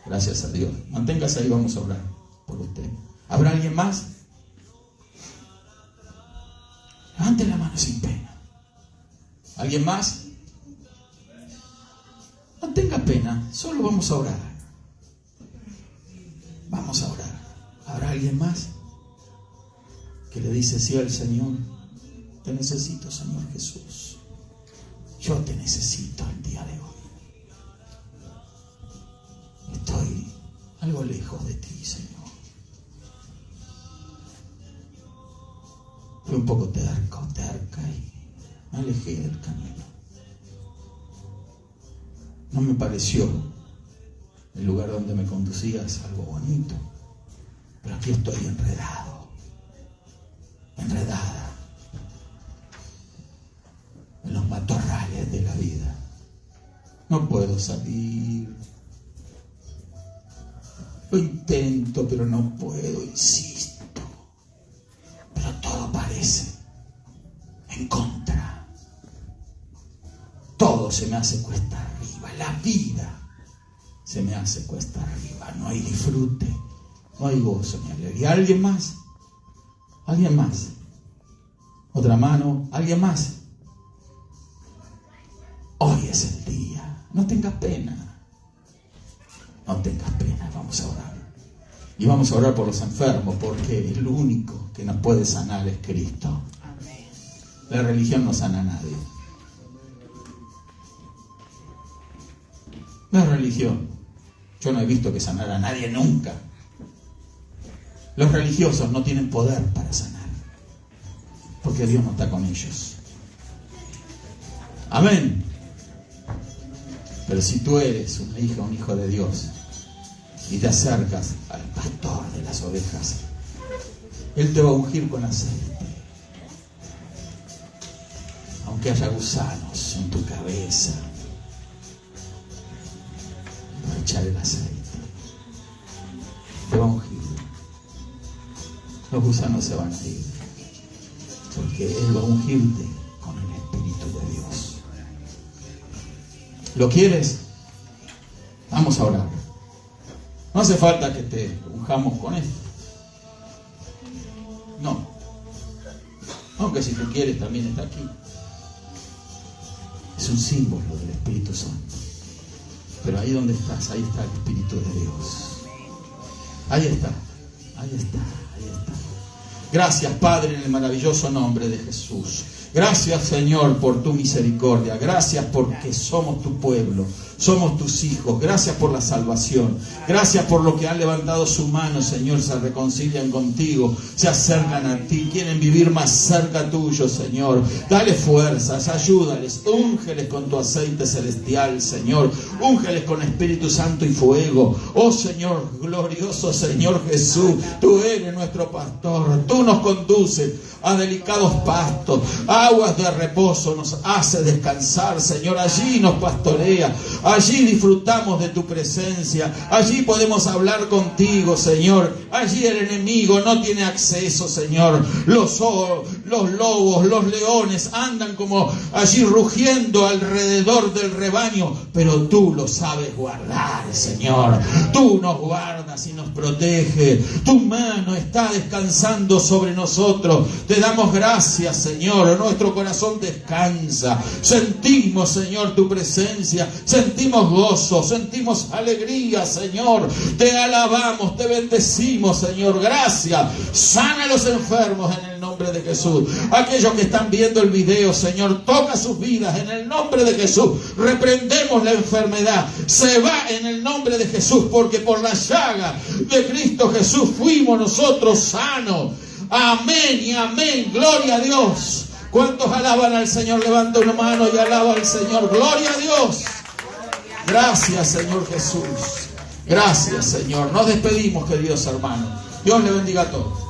Speaker 1: Gracias a Dios. Manténgase ahí, vamos a orar por usted. ¿Habrá alguien más? Levante la mano sin pena. ¿Alguien más? No tenga pena, solo vamos a orar. Vamos a orar. ¿Habrá alguien más que le dice sí al Señor? Te necesito, Señor Jesús. Yo te necesito el día de hoy. Estoy algo lejos de ti, Señor. Fui un poco terca y me alejé del camino. No me pareció el lugar donde me conducías algo bonito, pero aquí estoy enredada en los matorrales de la vida. No puedo salir. Lo intento, pero no puedo, insisto. Pero todo parece en contra. Todo se me hace cuesta arriba. La vida se me hace cuesta arriba. No hay disfrute, no hay gozo ni alegría. ¿Alguien más? ¿Alguien más? ¿Otra mano? ¿Alguien más? Hoy es el día. No tengas pena. No tengas pena. Vamos a orar. Y vamos a orar por los enfermos, porque el único que nos puede sanar es Cristo. La religión no sana a nadie. La religión, yo no he visto que sanara a nadie nunca. Los religiosos no tienen poder para sanar, porque Dios no está con ellos. Amén. Pero si tú eres una hija, un hijo de Dios, y te acercas al pastor de las ovejas, Él te va a ungir con aceite. Aunque haya gusanos en tu cabeza, va a echar el aceite. Te va a ungir. Los gusanos se van a ir, porque Él va a ungirte con el Espíritu de Dios. ¿Lo quieres? Vamos a orar. No hace falta que te unjamos con esto. No. Aunque si tú quieres también está aquí. Es un símbolo del Espíritu Santo. Pero ahí donde estás, ahí está el Espíritu de Dios. Ahí está. Ahí está. Ahí está. Gracias, Padre, en el maravilloso nombre de Jesús. Gracias, Señor, por tu misericordia. Gracias porque somos tu pueblo, somos tus hijos. Gracias por la salvación. Gracias por lo que han levantado su mano, Señor. Se reconcilian contigo, se acercan a ti, quieren vivir más cerca tuyo, Señor. Dale fuerzas, ayúdales, úngeles con tu aceite celestial, Señor. Úngeles con Espíritu Santo y fuego. Oh, Señor, glorioso Señor Jesús, tú eres nuestro pastor. Tú nos conduces a delicados pastos, aguas de reposo nos hace descansar, Señor. Allí nos pastorea, allí disfrutamos de tu presencia, allí podemos hablar contigo, Señor. Allí el enemigo no tiene acceso, Señor. los lobos, los leones andan como allí rugiendo alrededor del rebaño, pero tú lo sabes guardar, Señor. Tú nos guardas y nos protege. Tu mano está descansando sobre nosotros. Te damos gracias, Señor. Nuestro corazón descansa. Sentimos, Señor, tu presencia. Sentimos gozo, sentimos alegría, Señor. Te alabamos, te bendecimos, Señor. Gracias. Sana a los enfermos en el nombre de Jesús. Aquellos que están viendo el video, Señor, toca sus vidas en el nombre de Jesús. Reprendemos la enfermedad. Se va en el nombre de Jesús, porque por la llaga de Cristo Jesús fuimos nosotros sanos. Amén y amén. Gloria a Dios. ¿Cuántos alaban al Señor? Levanta una mano y alaba al Señor. Gloria a Dios. Gracias, Señor Jesús. Gracias, Señor. Nos despedimos, queridos hermanos. Dios le bendiga a todos.